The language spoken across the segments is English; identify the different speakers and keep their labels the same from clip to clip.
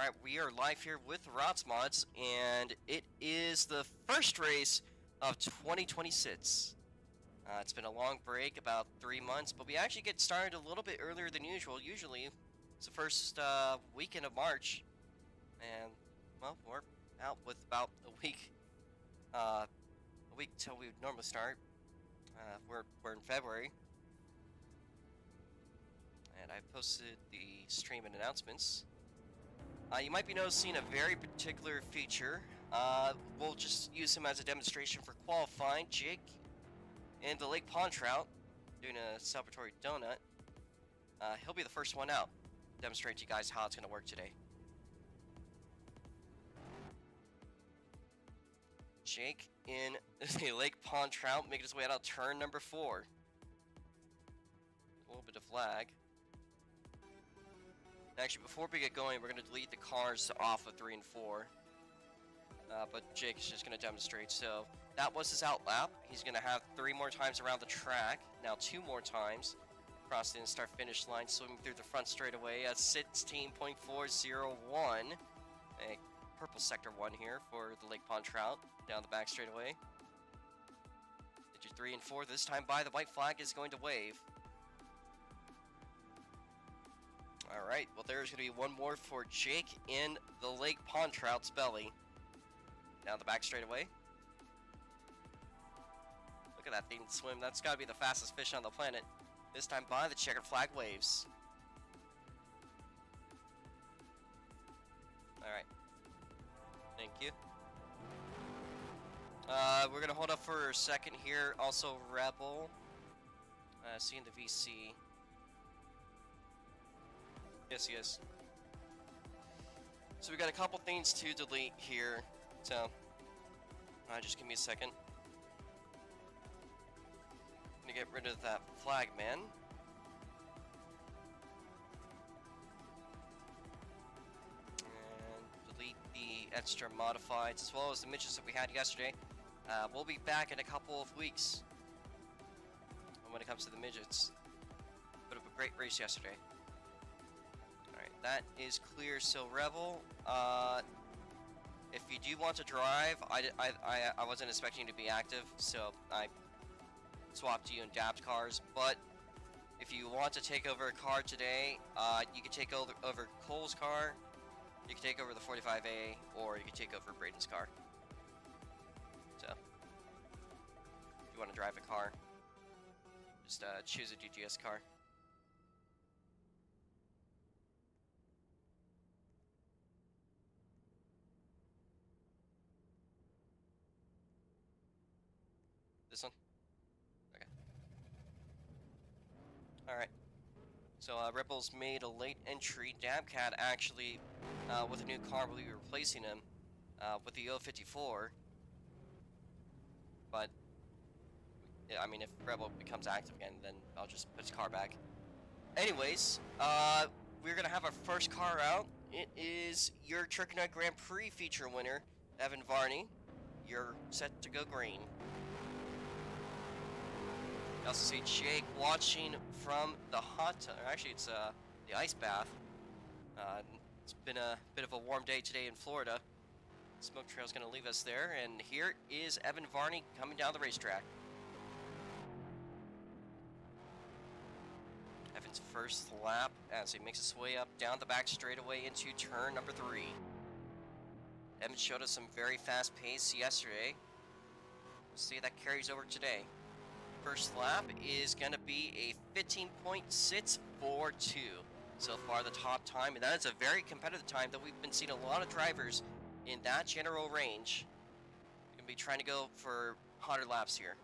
Speaker 1: Alright, we are live here with ROX Mods, and it is the first race of 2026. It's been a long break, about 3 months, but we actually get started a little bit earlier than usual. Usually, it's the first weekend of March, and, well, we're out with about a week till we would normally start. We're in February, and I posted the stream and announcements. You might be noticing a very particular feature. We'll just use him as a demonstration for qualifying. Jake and the Lake Pond Trout doing a celebratory donut. He'll be the first one out. Demonstrate to you guys how it's going to work today. Jake in the Lake Pond Trout making his way out of turn number 4. A little bit of lag. Actually, before we get going, we're going to delete the cars off of 3 and 4. But Jake is just going to demonstrate. So that was his out lap. He's going to have 3 more times around the track. Now 2 more times across the start finish line, swimming through the front straightaway at 16.401. A purple sector 1 here for the Lake Pond Trout down the back straightaway. Did your 3 and 4 this time by the white flag is going to wave. Alright, well there's going to be one more for Jake in the Lake Pond Trout's belly. Down the back straightaway. Look at that thing swim. That's got to be the fastest fish on the planet. This time by the checkered flag waves. Alright. Thank you. We're going to hold up for a second here. Also Rebel. Seeing the VC. Yes. So we got a couple things to delete here. So, just give me a second. I'm gonna get rid of that flag man. And delete the extra modifieds as well as the midgets that we had yesterday. We'll be back in a couple of weeks when it comes to the midgets. Bit of a great race yesterday. That is clear. So Rebel, if you do want to drive, I wasn't expecting you to be active, so I swapped you and dabbed cars. But if you want to take over a car today, you can take over Cole's car, you can take over the 45A, or you can take over Braden's car. So if you want to drive a car, just choose a GGS car. This one? Okay. Alright. So, Rebels made a late entry. Dabcat actually, with a new car, will be replacing him with the 054. But, yeah, I mean, if Rebel becomes active again, then I'll just put his car back. Anyways, we're going to have our first car out. It is your Turkey Night Grand Prix feature winner, Evan Varney. You're set to go green. I also see Jake watching from the hot tub. Actually, it's the ice bath. It's been a bit of a warm day today in Florida. Smoke trail's going to leave us there, and here is Evan Varney coming down the racetrack. Evan's first lap as he makes his way up down the back straightaway into turn number 3. Evan showed us some very fast pace yesterday. We'll see if that carries over today. First lap is going to be a 15.642. So far the top time, and that is a very competitive time that we've been seeing a lot of drivers in that general range. Going to be trying to go for 100 laps here.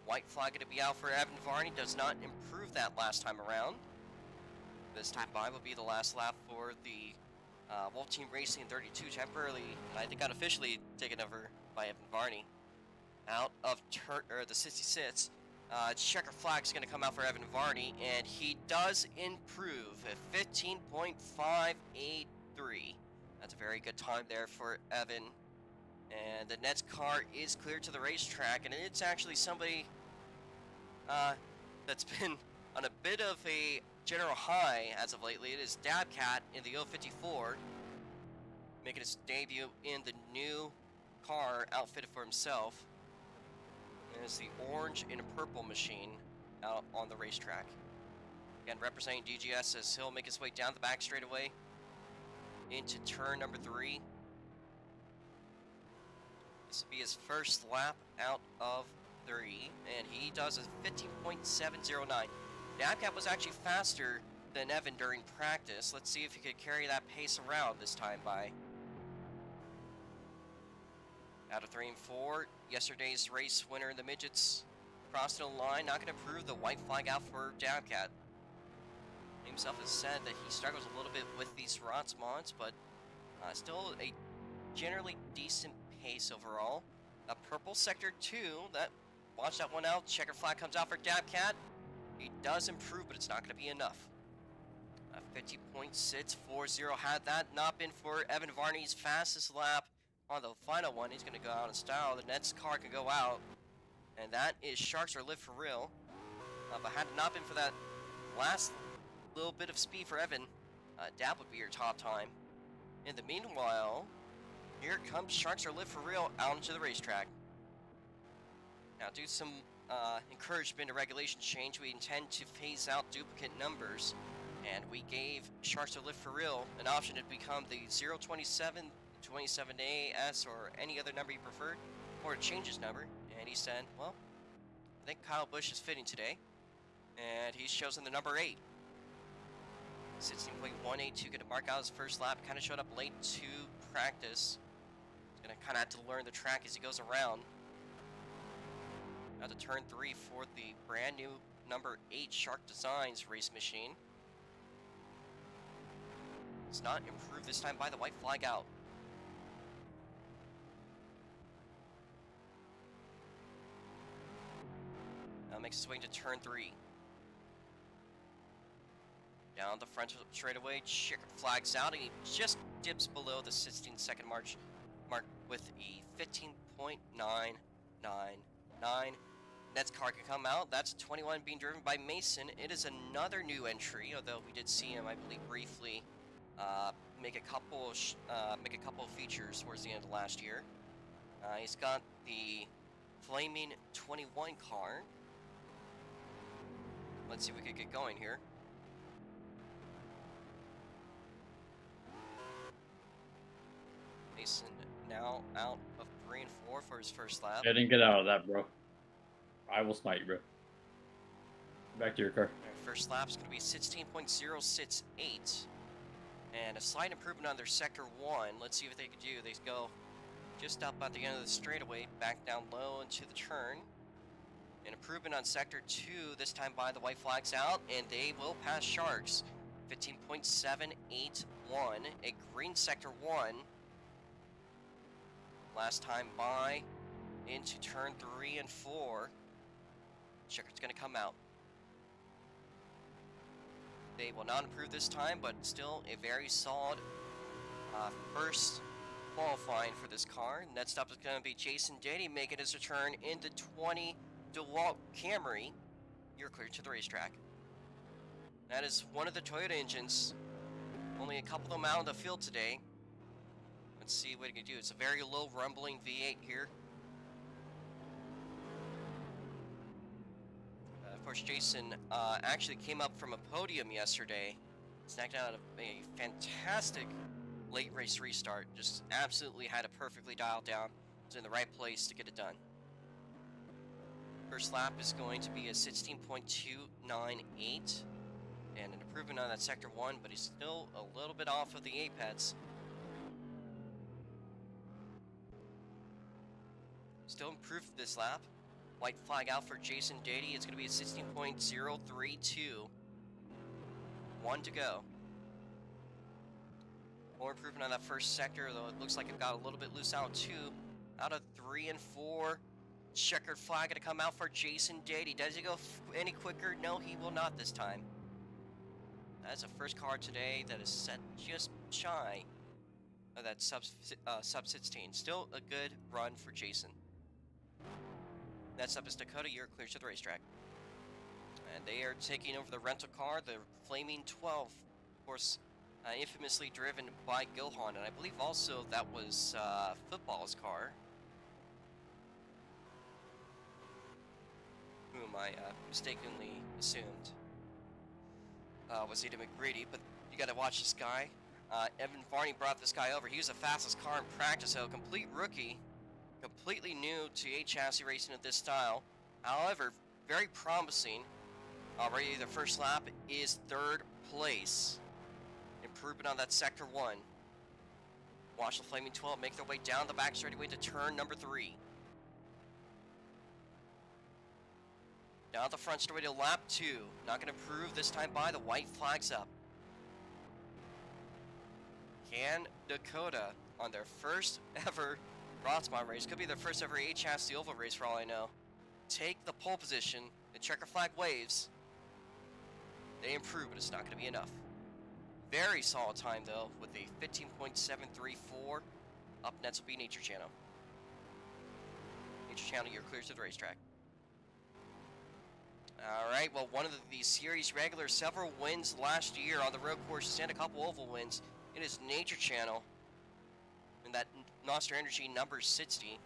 Speaker 1: White flag going to be out for Evan Varney, does not improve that last time around. This time by will be the last lap for the Wolf Team Racing 32, temporarily, I think unofficially taken over by Evan Varney. Out of the 66. Checker flag is going to come out for Evan Varney, and he does improve at 15.583. That's a very good time there for Evan. And the next car is cleared to the racetrack, and it's actually somebody that's been on a bit of a general high as of lately. It is Dabcat in the 054. making his debut in the new car outfitted for himself. It is the orange and purple machine out on the racetrack. Again, representing DGS as he'll make his way down the back straightaway into turn number 3. This will be his first lap out of 3, and he does a 15.709. Dabcat was actually faster than Evan during practice. Let's see if he could carry that pace around this time by. Out of 3 and 4, yesterday's race winner in the midgets crossed the line. Not going to prove the white flag out for Dabcat. He himself has said that he struggles a little bit with these ROX mods, but still a generally decent pace overall. A purple sector 2, watch that one out. Checker flag comes out for Dabcat. He does improve, but it's not going to be enough. 50.640. Had that not been for Evan Varney's fastest lap on the final one, he's going to go out in style. The next car can go out, and that is Sharks Are Live For Real. But had it not been for that last little bit of speed for Evan, Dab would be your top time. In the meanwhile, here comes Sharks Are Live For Real out into the racetrack. Now, due to some encouragement to regulation change, we intend to phase out duplicate numbers, and we gave Sharks Are Live For Real an option to become the 027, 27AS, or any other number you preferred, or to change his number. And he said, well, I think Kyle Busch is fitting today, and he's chosen the number 8. 16.182, going to mark out his first lap. Kind of showed up late to practice. He's going to kind of have to learn the track as he goes around. Now to turn 3 for the brand new number 8 Shark Designs race machine. It's not improved this time by the white flag out. Now makes his way to turn 3. Down the front straightaway, checker flags out, and he just dips below the 16-second mark with a 15.999. Next car can come out. That's 21 being driven by Mason. It is another new entry, although we did see him, I believe, briefly make a couple of features towards the end of last year. He's got the Flaming 21 car. Let's see if we can get going here. Mason now out of 3 and 4 for his first lap.
Speaker 2: I didn't get out of that, bro. I will smite you, bro. Back to your car.
Speaker 1: First lap's going to be 16.068. And a slight improvement on their sector 1. Let's see what they can do. They go just up at the end of the straightaway, back down low into the turn. An improvement on sector 2, this time by the white flags out, and they will pass Sharks. 15.781. A green sector 1. Last time by into turn 3 and 4. Checker's going to come out. They will not improve this time, but still a very solid first qualifying for this car. Next up is going to be Jason Dady making his return in the 20 DeWalt Camry. You're clear to the racetrack. That is one of the Toyota engines. Only a couple of them out in the field today. Let's see what he can do. It's a very low rumbling V8 here. Of course, Jason actually came up from a podium yesterday. Snagged out a fantastic late race restart. Just absolutely had it perfectly dialed down. Was in the right place to get it done. First lap is going to be a 16.298. And an improvement on that sector 1, but he's still a little bit off of the apex. Still improved this lap. White flag out for Jason Dady. It's going to be a 16.032. 1 to go. More improvement on that first sector, though it looks like it got a little bit loose out 2. Out of 3 and 4. Checkered flag going to come out for Jason Dady. Does he go any quicker? No, he will not this time. That's the first car today that is set just shy of that sub 16. Still a good run for Jason. Next up is Dakota. You're clear to the racetrack. And they are taking over the rental car, the Flaming 12. Of course, infamously driven by Gohan, and I believe also that was Football's car, whom I mistakenly assumed was Ada McGrady, but you gotta watch this guy. Evan Varney brought this guy over. He was the fastest car in practice, so complete rookie, completely new to A-chassis racing of this style. However, very promising. Already the first lap is 3rd place. Improvement on that Sector 1. Watch the Flaming 12 make their way down the back straightaway to turn number 3. Down the front straightaway to lap 2. Not going to improve this time by. The white flag's up. Can Dakota, on their first ever Rotsmont race, could be their first ever A-chassis oval race for all I know, take the pole position? The checker flag waves. They improve, but it's not going to be enough. Very solid time, though, with a 15.734. Up next will be Nature Channel. Nature Channel, you're clear to the racetrack. Alright, well, one of the series regulars, several wins last year on the road courses and a couple oval wins. It is Nature Channel. And that Monster Energy number 60.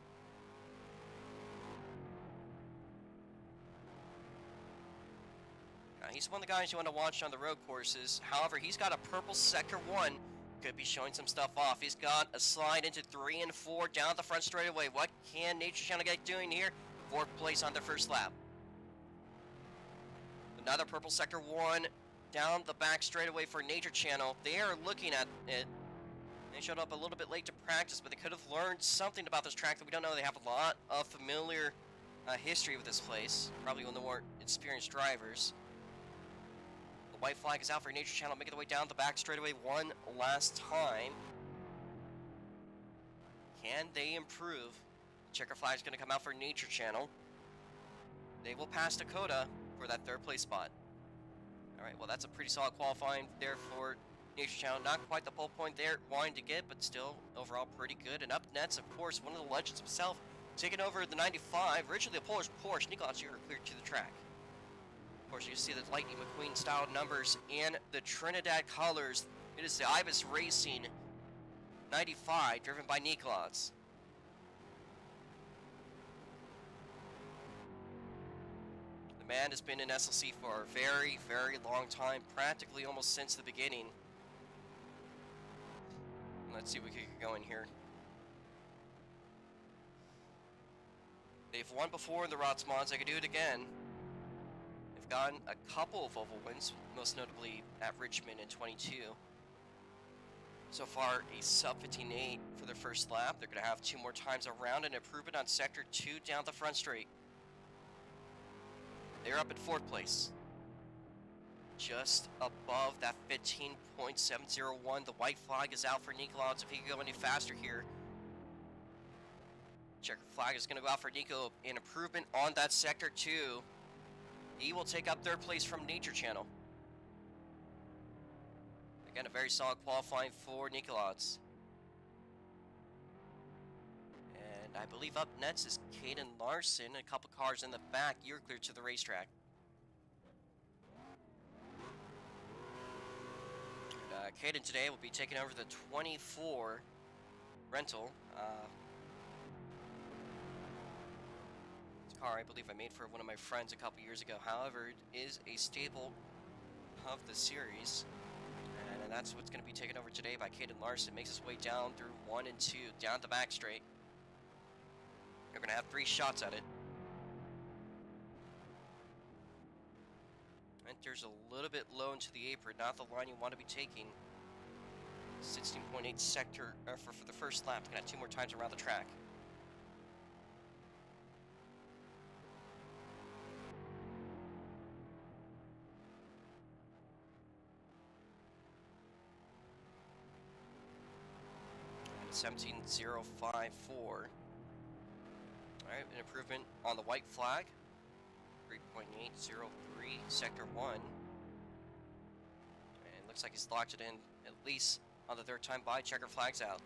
Speaker 1: He's one of the guys you want to watch on the road courses. However, he's got a purple Sector 1. Could be showing some stuff off. He's got a slide into 3 and 4 down the front straightaway. What can Nature Channel get doing here? 4th place on their first lap. Another purple Sector 1 down the back straightaway for Nature Channel. They are looking at it. They showed up a little bit late to practice, but they could have learned something about this track that we don't know. They have a lot of familiar history with this place. Probably one of the more experienced drivers. The white flag is out for Nature Channel, making their way down the back straightaway one last time. Can they improve? The checker flag is going to come out for Nature Channel. They will pass Dakota for that 3rd place spot. Alright, well, that's a pretty solid qualifying there for Nature Channel. Not quite the pole point there wanting to get, but still overall pretty good. And up next, of course, one of the legends himself, taking over the 95. Originally a Polish Porsche. Nicholas, you're cleared to the track. Of course, you see the Lightning McQueen style numbers and the Trinidad colors. It is the Ibis Racing 95, driven by Nicholas. The man has been in SLC for a very, very long time, practically almost since the beginning. Let's see if we can get going here. They've won before in the Rotsmonts. They could do it again. They've gotten a couple of oval wins, most notably at Richmond in 22. So far, a sub 15.8 for their first lap. They're going to have 2 more times around and improvement on Sector 2 down the front straight. They're up in 4th place. Just above that 15.701. The white flag is out for Nico. If he can go any faster here. Checker flag is going to go out for Nico. An improvement on that Sector 2. He will take up 3rd place from Nature Channel. Again, a very solid qualifying for Nicolauds. And I believe up next is Caden Larson. A couple cars in the back. You're clear to the racetrack. Caden today will be taking over the 24 rental. This car I believe I made for one of my friends a couple years ago. However, it is a staple of the series. And that's what's going to be taken over today by Caden Larson. Makes his way down through 1 and 2, down the back straight. They're going to have 3 shots at it. Enters a little bit low into the apron, not the line you want to be taking. 16.8 sector for the first lap. Gonna have 2 more times around the track. And 17.054. Alright, an improvement on the white flag. 3.803, Sector 1. And looks like he's locked it in, at least on the 3rd time by. Checker flags out.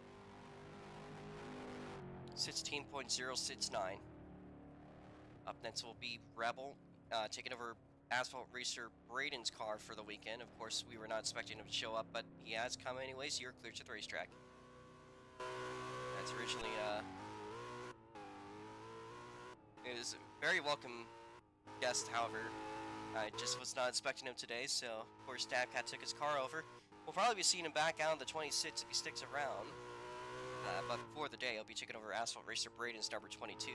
Speaker 1: 16.069. Up next will be Rebel, taking over Asphalt Racer Braden's car for the weekend. Of course, we were not expecting him to show up, but he has come anyways. You're clear to the racetrack. That's originally, it was a very welcome guest, however. I just was not expecting him today, so of course Stabcat took his car over. We'll probably be seeing him back out on the 26th if he sticks around. But for the day, I'll be taking over Asphalt Racer Braden's number 22.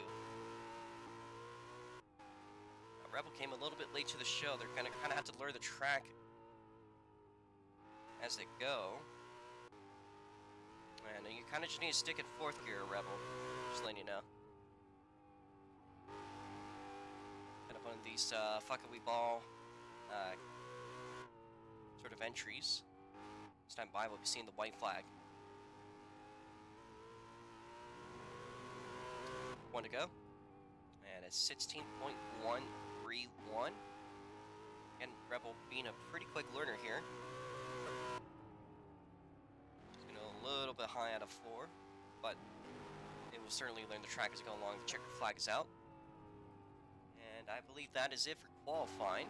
Speaker 1: Rebel came a little bit late to the show. They're kind of have to learn the track as they go. And you kind of just need to stick in fourth gear, Rebel. Just letting you know. Kind of one of these fuckawee ball sort of entries. This time by, we'll be seeing the white flag. One to go. And it's 16.131. And Rebel being a pretty quick learner here. Just going a little bit high out of 4. But it will certainly learn the track as we go along. The checker flag is out. And I believe that is it for qualifying.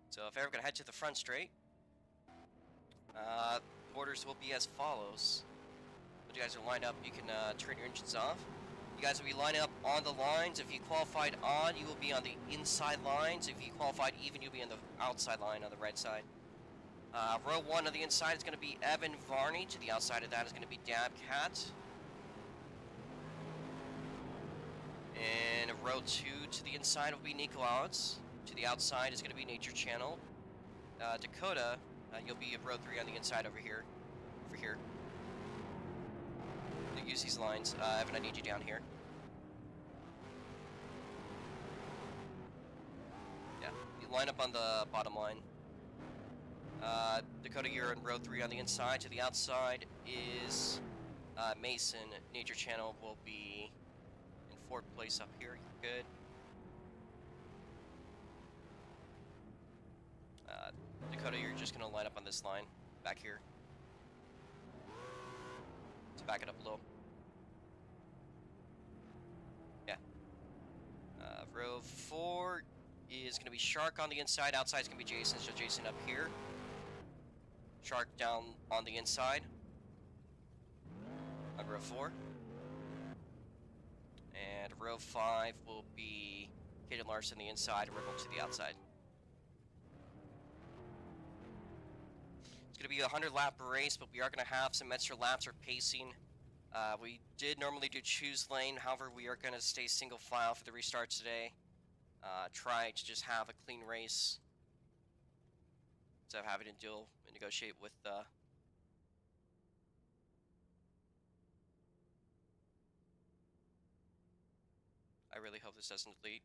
Speaker 1: So if ever going to head to the front straight, orders will be as follows. When you guys are lined up, you can turn your engines off. You guys will be lining up on the lines. If you qualified odd, you will be on the inside lines. If you qualified even, you'll be on the outside line on the right side. Row 1 on the inside is going to be Evan Varney. To the outside of that is going to be Dabcat. And row 2 to the inside will be Nico Alex. To the outside is going to be Nature Channel. Dakota, you'll be at row 3 on the inside over here. You use these lines. Evan, I need you down here. Yeah, you line up on the bottom line. Dakota, you're in row 3 on the inside. To the outside is Mason. Nature Channel will be in 4th place up here. You're good. Dakota, you're just going to line up on this line back here. To back it up a little. Yeah. Row 4 is going to be Shark on the inside. Outside is going to be Jason. So Jason up here. Shark down on the inside. On row 4. And row 5 will be Kaden Larson on the inside and Ripple to the outside. It's going to be a 100-lap race, but we are going to have some extra laps or pacing. We did normally do choose lane, however, we are going to stay single file for the restart today. Try to just have a clean race instead of having to deal and negotiate with I really hope this doesn't delete.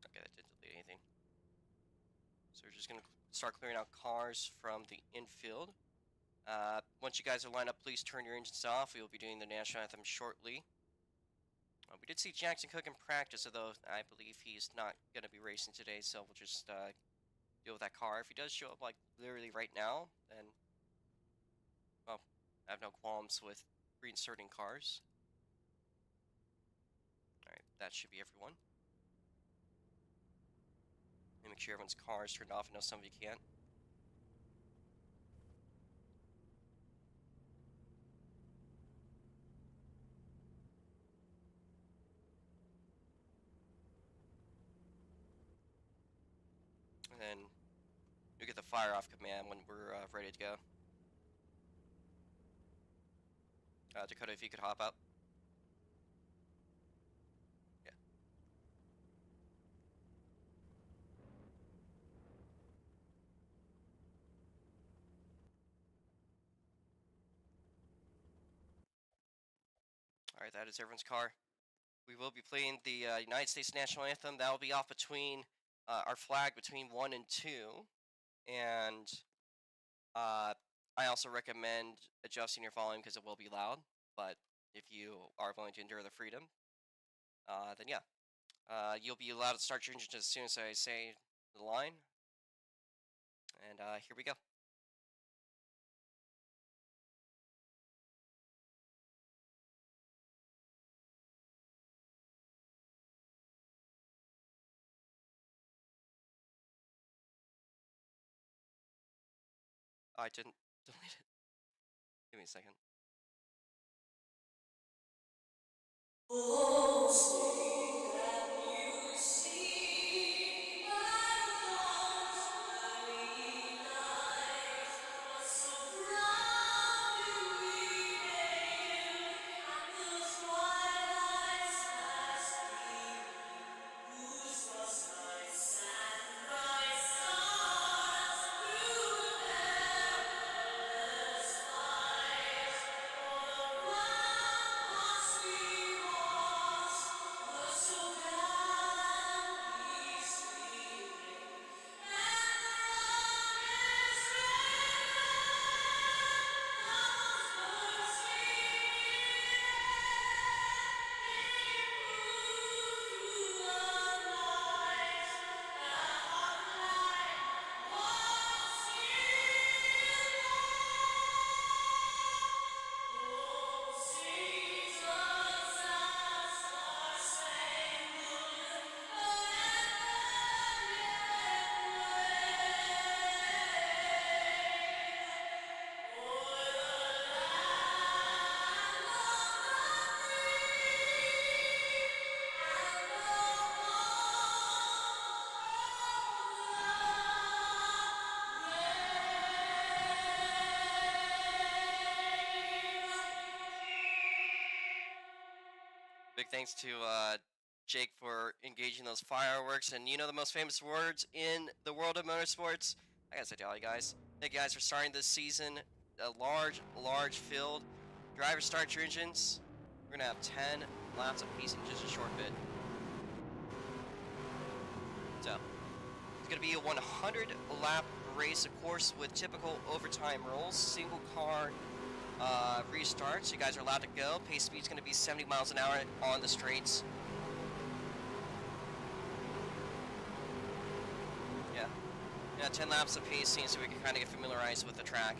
Speaker 1: Okay, that didn't delete anything. So we're just going to start clearing out cars from the infield. Once you guys are lined up, please turn your engines off. We will be doing the national anthem shortly. We did see Jackson Cook in practice, although I believe he's not going to be racing today, so we'll just deal with that car. If he does show up, like, literally right now, then, well, I have no qualms with reinserting cars. Alright, that should be everyone. Let me make sure everyone's car is turned off. I know some of you can't. And then you'll get the fire off command when we're ready to go. Dakota, if you could hop out. Yeah. Alright, that is everyone's car. We will be playing the United States National Anthem. That will be off between our flag between 1 and 2. And I also recommend adjusting your volume because it will be loud. But if you are willing to endure the freedom, then yeah. You'll be allowed to start your engine as soon as I say the line. And here we go. Oh, I didn't delete it. Give me a second.
Speaker 3: Oh, say can you see my love's early light was so proudly veiled, and the twilight's last gleaming, whose frost nights and bright stars through the perilous fight o'er the ramparts we watched were so gallantly streaming, and the rocket's red lamp was
Speaker 1: Big thanks to Jake for engaging those fireworks. And you know the most famous words in the world of motorsports? I gotta say to all you guys, thank you guys for starting this season. A large field. Drivers, start your engines. We're gonna have 10 laps apiece in just a short bit. So, it's gonna be a 100 lap race, of course, with typical overtime rules, single car restarts. You guys are allowed to go. Pace speed's going to be 70 miles an hour on the straights. Yeah, 10 laps of pacing so we can kind of get familiarized with the track.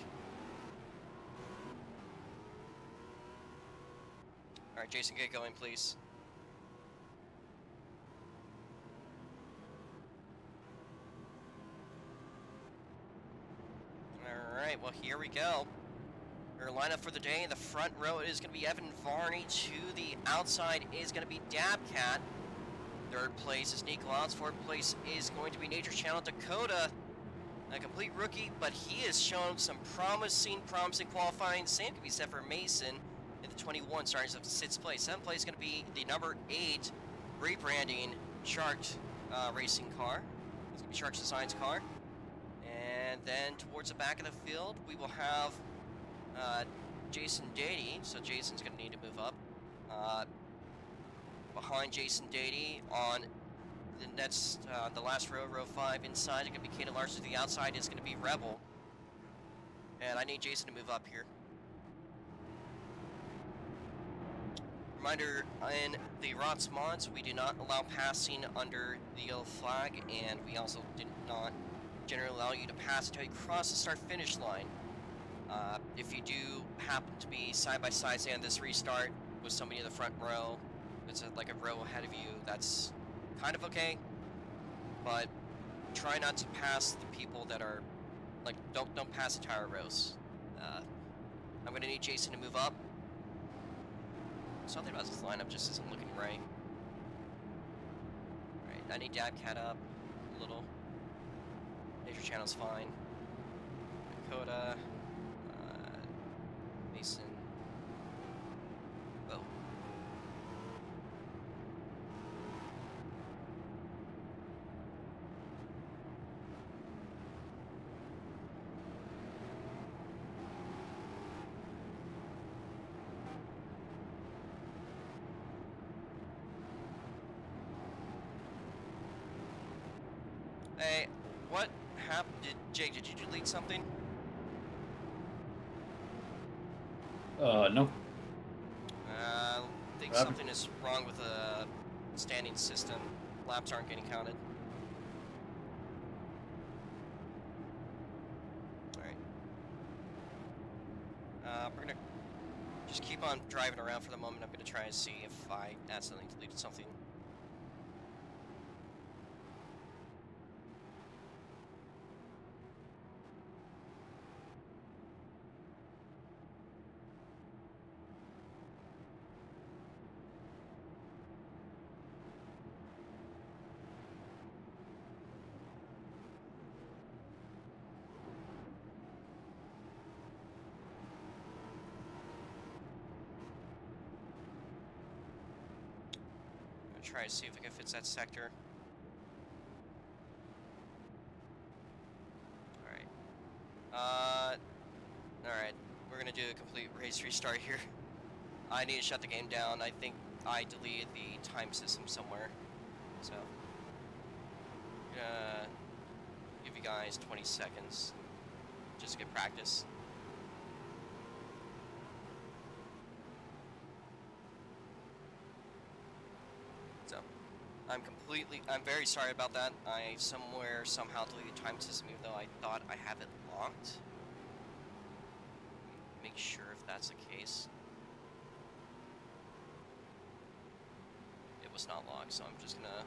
Speaker 1: All right, Jason, get going, please. All right, well, here we go. Our lineup for the day, in the front row is going to be Evan Varney. To the outside is going to be Dabcat. Third place is Nick Lance. Fourth place is going to be Nature Channel Dakota. A complete rookie, but he has shown some promising qualifying. Same can be said for Mason in the 21, starting at 6th place. 7th place is going to be the number 8 rebranding Sharks racing car. It's going to be Sharks Designs car. And then towards the back of the field, we will have Jason Dady, so Jason's going to need to move up. Behind Jason Dady on the next, the last row, row 5 inside, it's going to be Kaden Larson. To the outside is going to be Rebel. And I need Jason to move up here. Reminder, in the ROX mods, we do not allow passing under the yellow flag, and we also did not generally allow you to pass until you cross the start-finish line. If you do happen to be side-by-side, say on this restart, with somebody in the front row, it's like a row ahead of you, that's kind of okay, but try not to pass the people that are, like, don't pass entire rows. I'm going to need Jason to move up. Something about this lineup just isn't looking right. Alright, I need Dabcat up a little. Nature Channel's fine. Dakota, Mason. Oh. Hey, what happened? Jake, did you delete something?
Speaker 2: No.
Speaker 1: I think something is wrong with the standing system. Laps aren't getting counted. Alright. We're gonna just keep on driving around for the moment. I'm gonna try and see if I accidentally deleted something. try to see if I can fix that sector. Alright. Alright. We're gonna do a complete race restart here. I need to shut the game down. I think I deleted the time system somewhere. So, give you guys 20 seconds. Just to get practice. So, I'm very sorry about that. I somehow deleted the time system even though I thought I have it locked. Make sure if that's the case. It was not locked, so I'm just gonna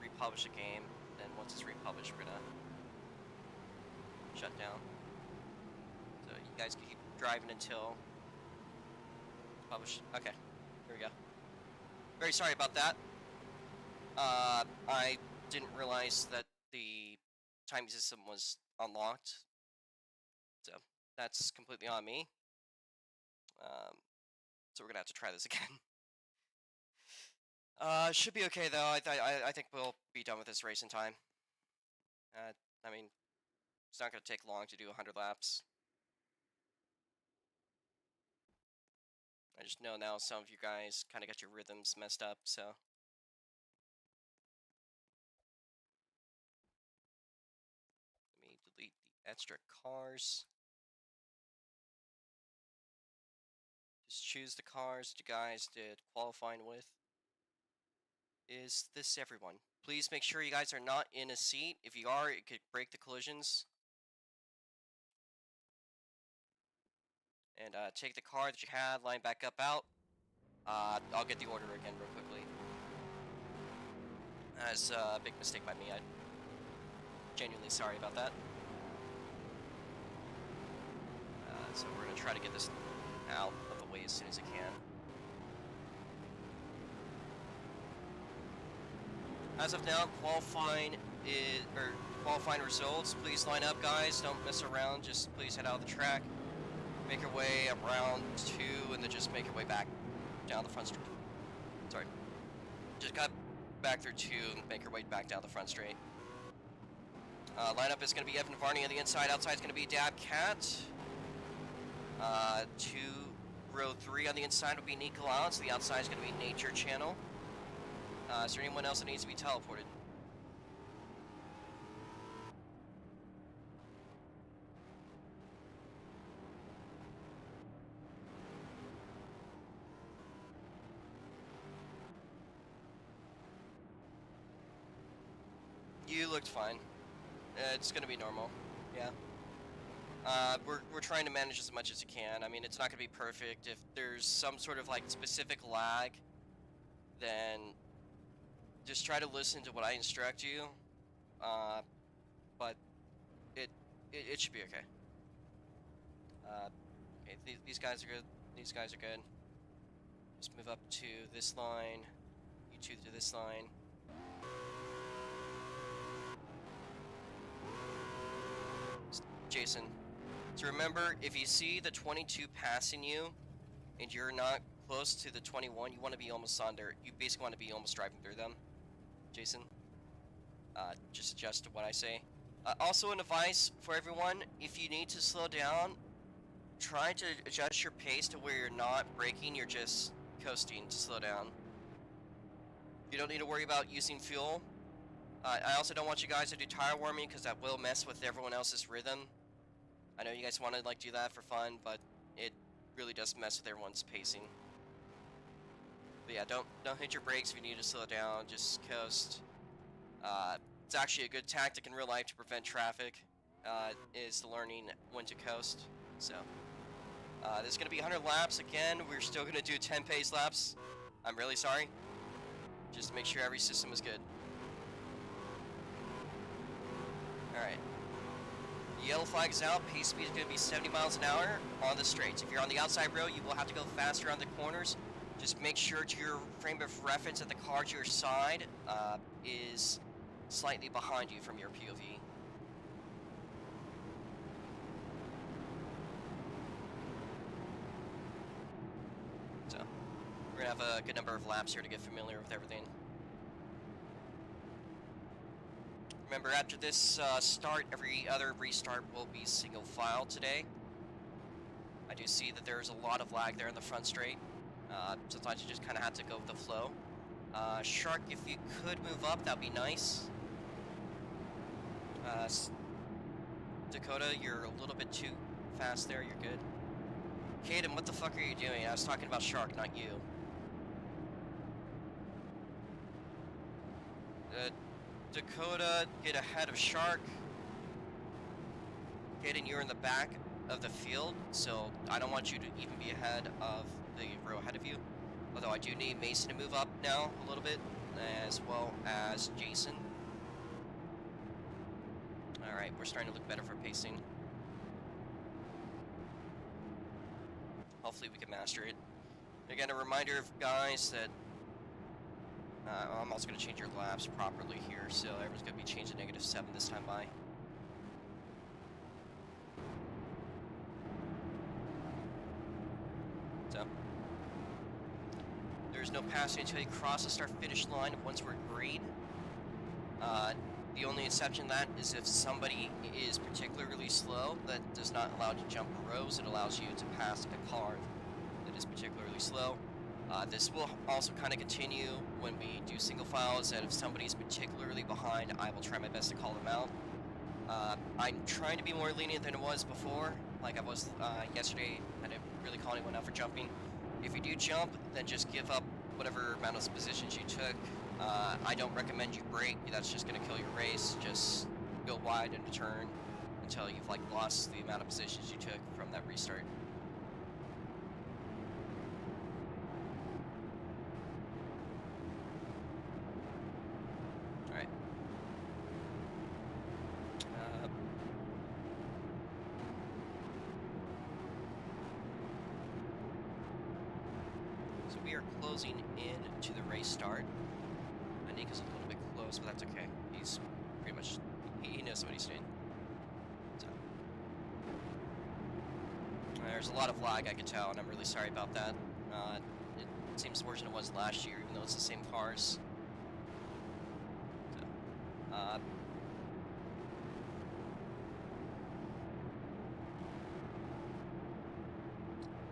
Speaker 1: republish the game. Then once it's republished, we're gonna shut down. So you guys can keep driving until published. Okay, here we go. Very sorry about that. I didn't realize that the timing system was unlocked. So that's completely on me. So we're gonna have to try this again. Should be okay though. I think we'll be done with this race in time. I mean, it's not gonna take long to do 100 laps. I just know now some of you guys kind of got your rhythms messed up, so. Let me delete the extra cars. Just choose the cars that you guys did qualifying with. Is this everyone? Please make sure you guys are not in a seat. If you are, it could break the collisions. And take the car that you had, line back up out. I'll get the order again real quickly. That's a big mistake by me. I'm genuinely sorry about that. So we're gonna try to get this out of the way as soon as I can. As of now, qualifying results. Please line up, guys. Don't mess around. Just please head out of the track. Make your way around 2, and then just make your way back down the front straight. Sorry. Just cut back through 2 and make your way back down the front straight. Lineup is going to be Evan Varney on the inside. Outside is going to be Dab Cat. row 3 on the inside will be Nicolaus. The outside is going to be Nature Channel. Is there anyone else that needs to be teleported? You looked fine. It's gonna be normal. Yeah. We're trying to manage as much as you can. I mean, it's not gonna be perfect. If there's some sort of like specific lag, then just try to listen to what I instruct you. But it should be okay. Okay, these guys are good. These guys are good. Just move up to this line. You two to this line. Jason, so remember, if you see the 22 passing you, and you're not close to the 21, you want to be almost on there. You basically want to be almost driving through them. Jason, just adjust to what I say. Also an advice for everyone, if you need to slow down, try to adjust your pace to where you're not braking, you're just coasting to slow down. You don't need to worry about using fuel. I also don't want you guys to do tire warming because that will mess with everyone else's rhythm. I know you guys want to like do that for fun, but it really does mess with everyone's pacing. But yeah, don't hit your brakes if you need to slow down. Just coast. It's actually a good tactic in real life to prevent traffic. Is learning when to coast. So there's gonna be 100 laps again. We're still gonna do 10 pace laps. I'm really sorry. Just to make sure every system is good. Alright. Yellow flag is out. Pace speed is going to be 70 miles an hour on the straights. If you're on the outside row, you will have to go faster on the corners. Just make sure to your frame of reference that the car to your side is slightly behind you from your POV. So, we're gonna have a good number of laps here to get familiar with everything. Remember, after this start, every other restart will be single file today. I do see that there's a lot of lag there in the front straight. Sometimes you just kind of have to go with the flow. Shark, if you could move up, that'd be nice. Dakota, you're a little bit too fast there, you're good. Caden, what the fuck are you doing? I was talking about Shark, not you. Dakota, get ahead of Shark. Caden, you're in the back of the field, so I don't want you to even be ahead of the row ahead of you. Although I do need Mason to move up now a little bit, as well as Jason. Alright, we're starting to look better for pacing. Hopefully we can master it. Again, a reminder of guys that I'm also going to change your laps properly here, so everyone's going to be changed to -7 this time by. So, there's no passing until you cross the start-finish line once we're green. The only exception to that is if somebody is particularly slow, that does not allow you to jump rows, it allows you to pass a car that is particularly slow. This will also kind of continue when we do single files, that if somebody's particularly behind, I will try my best to call them out. I'm trying to be more lenient than it was before, like I was yesterday. I didn't really call anyone out for jumping. If you do jump, then just give up whatever amount of positions you took. I don't recommend you brake, that's just going to kill your race. Just go wide in a turn until you've like lost the amount of positions you took from that restart. Alright. So we are closing in to the race start. Nika's a little bit close, but that's okay. He's pretty much, he knows what he's doing. So. There's a lot of lag, I can tell, and I'm really sorry about that. It seems worse than it was last year, even though it's the same cars. So,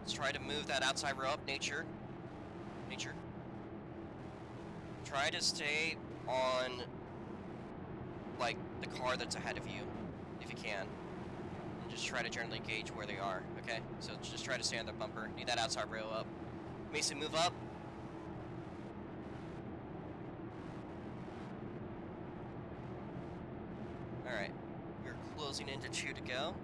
Speaker 1: let's try to move that outside row up, Nature. Try to stay on, like, the car that's ahead of you, if you can. And just try to generally gauge where they are, okay? So just try to stay on their bumper. Need that outside rail up. Mason, move up. Alright. We're closing into 2 to go.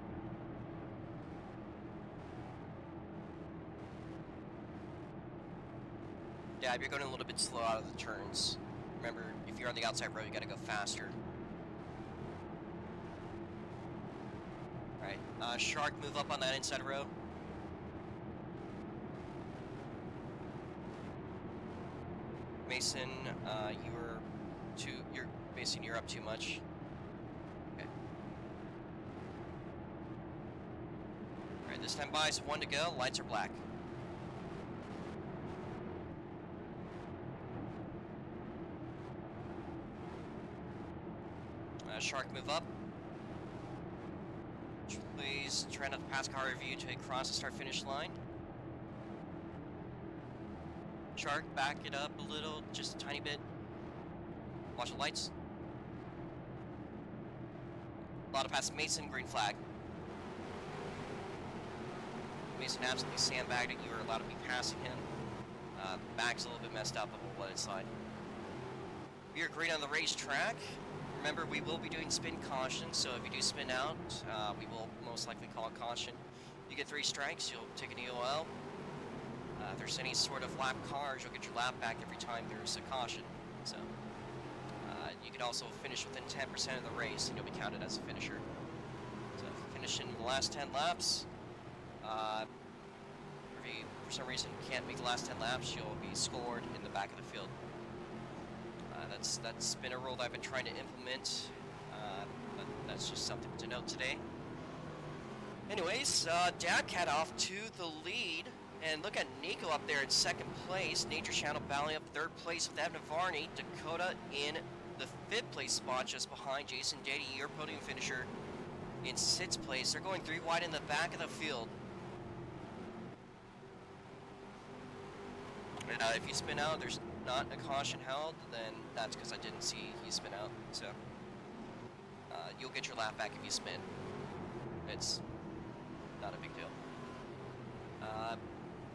Speaker 1: Yeah, you're going a little bit slow out of the turns. Remember, if you're on the outside row, you gotta go faster. Alright, Shark, move up on that inside row. Mason, Mason, you're up too much. Okay. Alright, this time by, so 1 to go, lights are black. Shark, move up. Please try not to pass car review until you cross the start-finish line. Shark, back it up a little, just a tiny bit. Watch the lights. A lot of pass. Mason, green flag. Mason absolutely sandbagged it. You were allowed to be passing him. Back's a little bit messed up, but we'll let it slide. We are green on the racetrack. Remember, we will be doing spin caution, so if you do spin out, we will most likely call a caution. You get 3 strikes, you'll take an EOL. If there's any sort of lap cars, you'll get your lap back every time there's a caution. So, you can also finish within 10% of the race, and you'll be counted as a finisher. So, if you finish in the last 10 laps, if you, for some reason, can't make the last 10 laps, you'll be scored in the back of the field. That's been a rule that I've been trying to implement, but that's just something to note today. Anyways, Dadcat off to the lead And look at Nico up there in second place. Nature Channel battling up third place with Evan Varney. Dakota in the fifth place spot, just behind Jason Dady, your podium finisher, in sixth place. They're going 3 wide in the back of the field. If you spin out, there's not a caution held, then that's because I didn't see you spin out. So you'll get your lap back if you spin. It's not a big deal.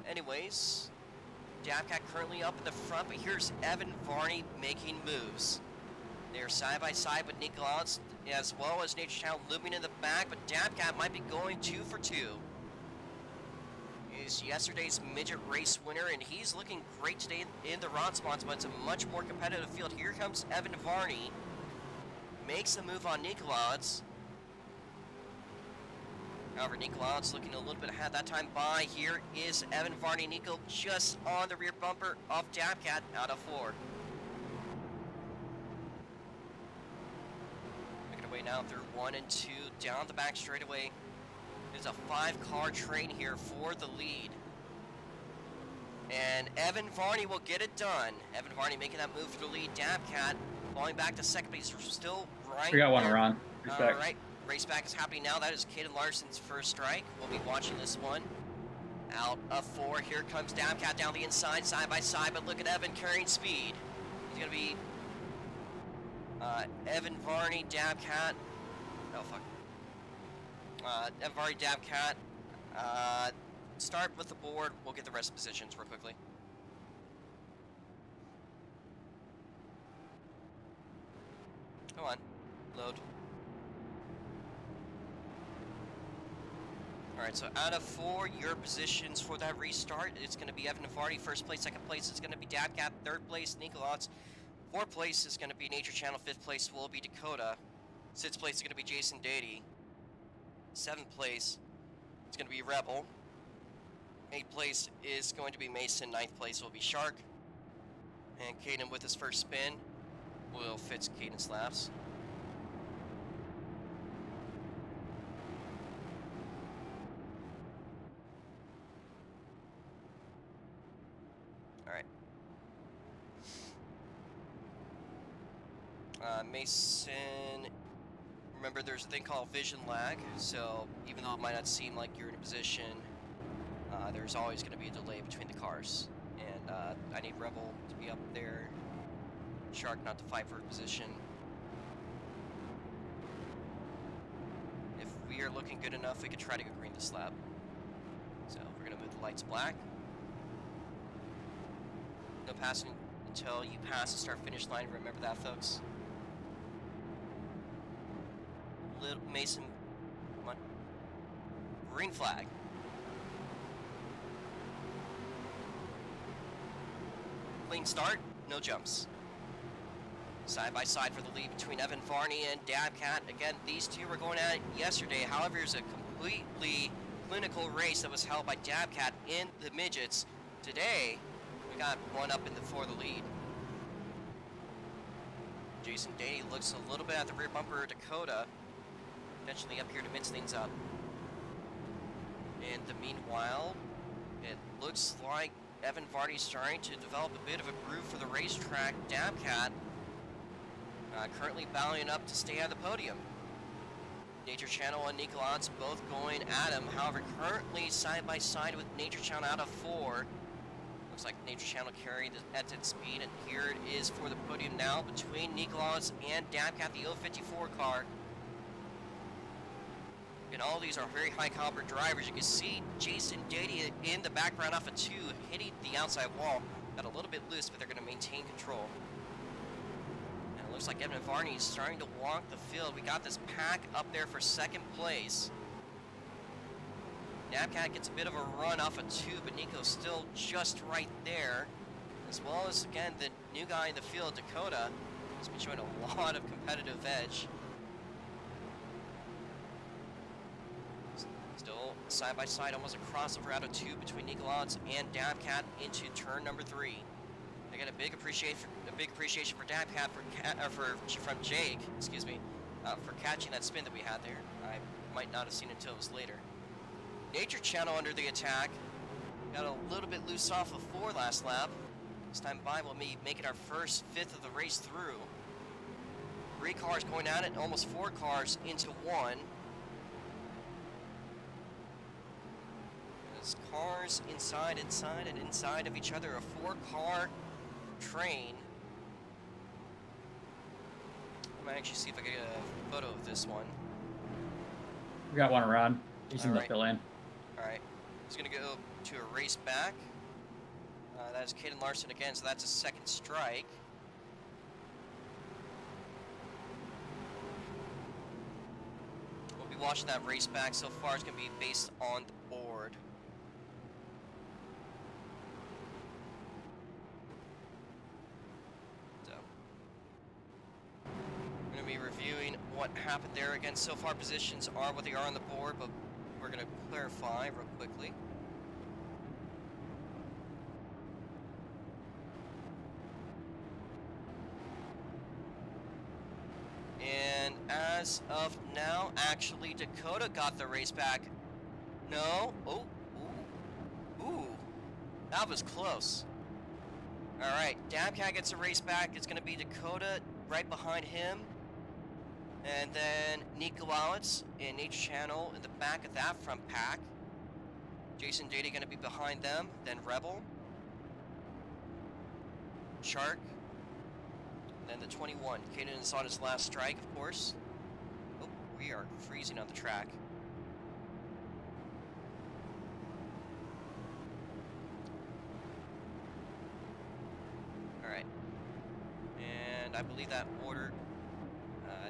Speaker 1: Anyways, Dabcat currently up in the front, but here's Evan Varney making moves. They're side by side with Nicholas, as well as Nature Channel looming in the back, but Dabcat might be going 2 for 2. He's yesterday's midget race winner, and he's looking great today in the ROX spots, but it's a much more competitive field. Here comes Evan Varney, makes the move on Nicholas. However, Nicholas looking a little bit ahead that time by. Here is Evan Varney. Nico just on the rear bumper of Dabcat out of 4. Making our way now through 1 and 2, down the back straightaway. There's a 5-car train here for the lead. And Evan Varney will get it done. Evan Varney making that move for the lead. Dabcat falling back to second base. We're still right
Speaker 2: We got one,
Speaker 1: there.
Speaker 2: Ron. Respect.
Speaker 1: All right. Race back is happening now. That is Caden Larson's first strike. We'll be watching this one. Out of 4. Here comes Dabcat down the inside, side by side. But look at Evan carrying speed. He's going to be Evan Varney, Dabcat. Oh, fuck. Evan Varney, Dabcat. Start with the board. We'll get the rest of the positions real quickly. Come on. Load. Alright, so out of 4, your positions for that restart, it's going to be Evan Varney, first place. Second place is going to be Dabcat. Third place, Nicholas. Fourth place is going to be Nature Channel. Fifth place will be Dakota. Sixth place is going to be Jason Dady. Seventh place is going to be Rebel. Eighth place is going to be Mason. Ninth place will be Shark. And Caden with his first spin will fix Caden's laps. Mason, remember there's a thing called vision lag, so even though it might not seem like you're in a position, there's always going to be a delay between the cars. And I need Rebel to be up there, Shark not to fight for a position. If we are looking good enough, we could try to go green this lap. So we're going to move the lights black. No passing until you pass the start-finish line. Remember that, folks. Little Mason, come on. Green flag. Clean start, no jumps. Side by side for the lead between Evan Varney and Dabcat. Again, these two were going at it yesterday. However, it's a completely clinical race that was held by Dabcat in the midgets. Today, we got one up in the for the lead. Jason Dady looks a little bit at the rear bumper of Dakota. Potentially up here to mix things up. In the meanwhile, it looks like Evan Varney's starting to develop a bit of a groove for the racetrack. Dabcat currently battling up to stay on the podium. Nature Channel and Nicholas both going at him. However, currently side by side with Nature Channel out of 4. Looks like Nature Channel carried at its speed, and here it is for the podium now between Nicholas and Dabcat, the 054 car. And all these are very high caliber drivers. You can see Jason Dady in the background off of 2, hitting the outside wall. Got a little bit loose, but they're going to maintain control. And it looks like Evan Varney is starting to walk the field. We got this pack up there for second place. Dabcat gets a bit of a run off of 2, but Nico's still just right there. As well as, again, the new guy in the field, Dakota, has been showing a lot of competitive edge. Still side by side, almost a crossover out of 2 between Nicholas and Dabcat into turn number 3. Again, a big appreciation for Dabcat from Jake, excuse me, for catching that spin that we had there. I might not have seen it until it was later. Nature Channel under the attack. Got a little bit loose off of 4 last lap. This time by we'll be making our first 5th of the race through. 3 cars going at it, and almost 4 cars into 1. There's cars inside, and inside of each other. A 4-car train. I might actually see if I can get a photo of this one.
Speaker 2: We got one around. He's in the
Speaker 1: Alright.
Speaker 2: fill in.
Speaker 1: Alright, he's gonna go to a race back. That is Caden Larson again, so that's a 2nd strike. We'll be watching that race back. So far it's gonna be based on the board. So we're gonna be reviewing what happened there. Again, so far positions are what they are on the board, but we're gonna clarify real quickly. And as of now, actually, Dakota got the race back. No. Oh. Ooh. Ooh. That was close. Alright, Dabcat gets a race back. It's going to be Dakota right behind him. And then Nico Owitz in Nature Channel in the back of that front pack. Jason Dady going to be behind them. Then Rebel. Shark. Then the 21. Caden is on his last strike, of course. Oh, we are freezing on the track. Alright. And I believe that order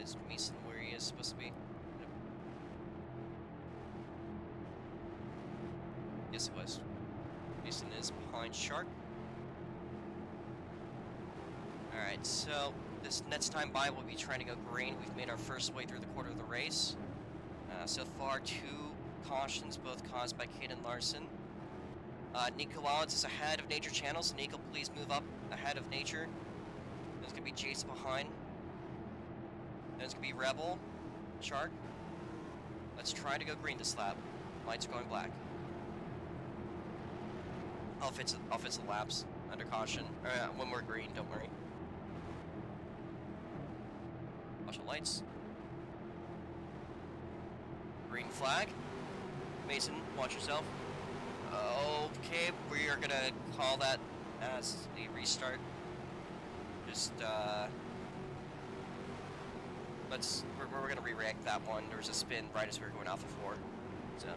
Speaker 1: is Mason where he is supposed to be. Yes, it was. Mason is behind Shark. Alright, so this next time by we'll be trying to go green. We've made our first way through the quarter of the race. So far, 2 cautions, both caused by Caden Larson. Nico Owitz is ahead of Nature Channel, so Nico, please move up ahead of Nature. There's going to be Jason behind. There's going to be Rebel, Shark. Let's try to go green this lap. Lights are going black. I'll fix the laps under caution. When we're green, don't worry. Watch the lights. Green flag. Mason, watch yourself. Okay, we are gonna call that as the restart. Just we're gonna re-react that one. There was a spin right as we were going Alpha 4, so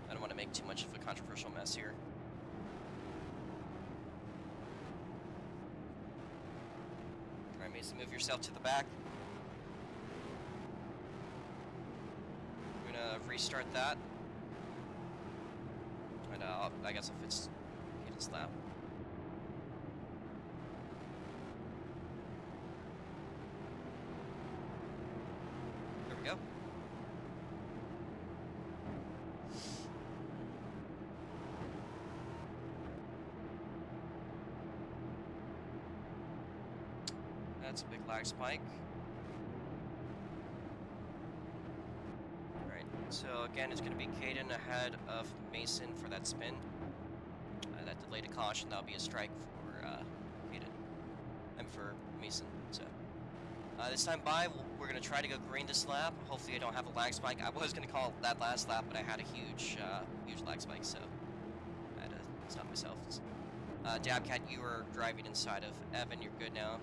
Speaker 1: I don't want to make too much of a controversial mess here. Alright, Mason, move yourself to the back. We're gonna restart that. And I guess if it's Caden's lap. There we go. That's a big lag spike. Alright, so again, it's going to be Caden ahead of Mason for that spin. That delayed a caution, that'll be a strike for Caden. And for Mason, so. This time by, we're going to try to go green this lap. Hopefully I don't have a lag spike. I was going to call that last lap, but I had a huge lag spike, so I had to stop myself. Dabcat, you were driving inside of Evan, you're good now.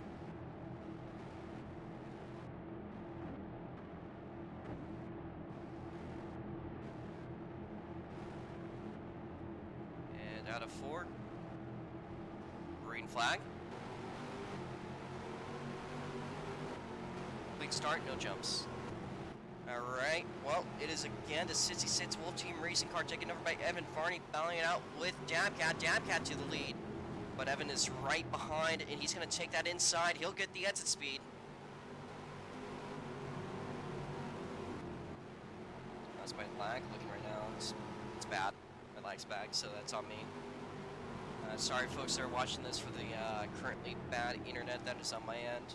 Speaker 1: Out of 4. Green flag. Quick start, no jumps. Alright, well, it is again the 66 Wolf Team Racing car taken over by Evan Varney, battling it out with Dabcat. Dabcat to the lead. But Evan is right behind, and he's going to take that inside. He'll get the exit speed. That's my lag looking right now. It's bad. My lag's back, so that's on me. Sorry folks that are watching this for the currently bad internet that is on my end.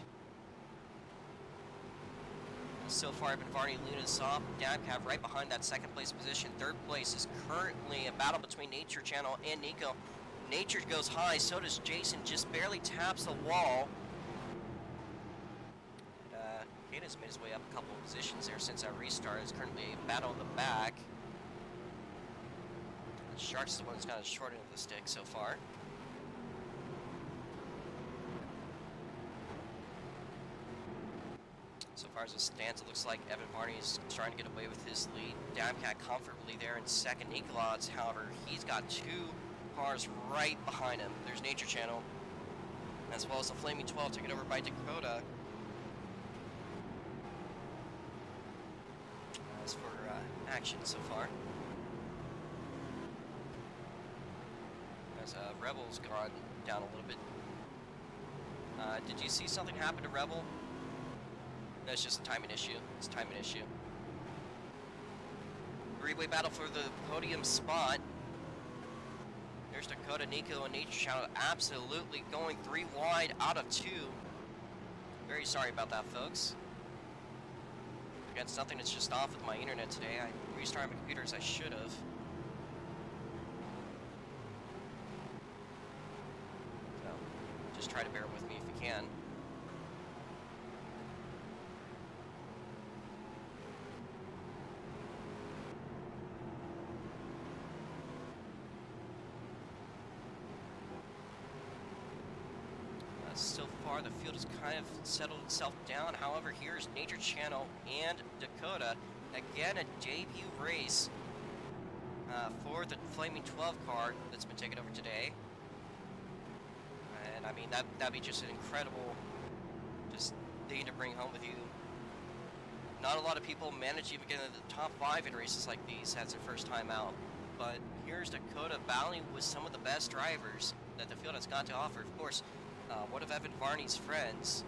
Speaker 1: So far, Evan Varney, Luna Soft, Dabcab right behind that second place position. Third place is currently a battle between Nature Channel and Nico. Nature goes high, so does Jason, just barely taps the wall. Caden's made his way up a couple of positions there since that restart. It's currently a battle in the back. The Shark's the one that's got a short end of the stick so far. So far as it stands, it looks like Evan Varney is trying to get away with his lead. Dabcat comfortably there in second. Nikolauds, however, he's got 2 cars right behind him. There's Nature Channel, as well as the Flaming 12 taken over by Dakota. As for action so far, as Rebel's gone down a little bit. Did you see something happen to Rebel? That's just a timing issue. It's a timing issue. Three-way battle for the podium spot. There's Dakota, Nico, and Nature Channel absolutely going 3 wide out of 2. Very sorry about that, folks. Again, something that's just off with my internet today. I restarted my computer as I should have. So, just try to bear with me if you can. So far, the field has kind of settled itself down. However, here's Nature Channel and Dakota. Again, a debut race for the Flaming 12 car that's been taken over today. And I mean, that'd be just an incredible just thing to bring home with you. Not a lot of people manage to even get into the top 5 in races like these as their first time out. But here's Dakota battling with some of the best drivers that the field has got to offer. Of course, one of Evan Varney's friends.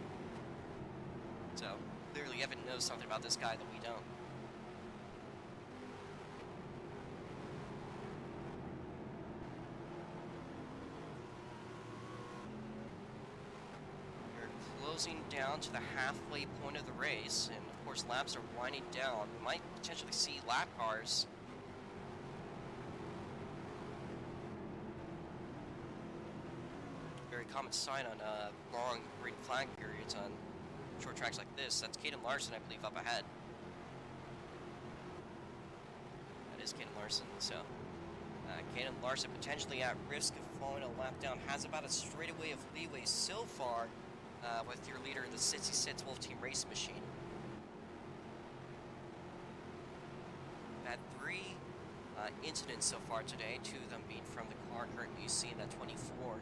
Speaker 1: So, clearly Evan knows something about this guy that we don't. We're closing down to the halfway point of the race, and of course laps are winding down. We might potentially see lap cars. Very common sign on long green flag periods on short tracks like this. That's Caden Larson, I believe, up ahead. That is Caden Larson. So, Caden Larson potentially at risk of falling a lap down. Has about a straightaway of leeway so far with your leader, the 66 Wolf Team Race Machine. Had 3 incidents so far today, 2 of them being from the car currently you see in that 24.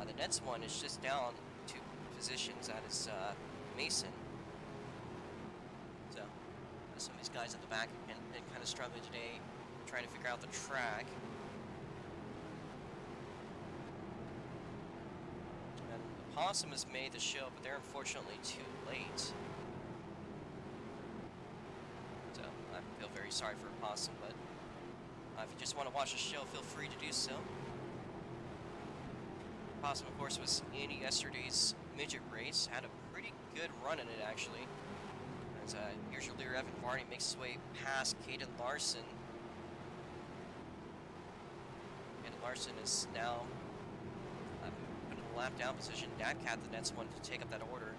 Speaker 1: The next one is just down 2 positions. That is Mason. So, some of these guys at the back have been kind of struggling today, trying to figure out the track. And the Possum has made the show, but they're unfortunately too late. So, I feel very sorry for Possum, but if you just want to watch the show, feel free to do so. Possum, of course, was in yesterday's midget race. Had a pretty good run in it, actually. As here's your leader, Evan Varney, makes his way past Caden Larson. Caden Larson is now put in a lap down position. Dabcat, the next one to take up that order.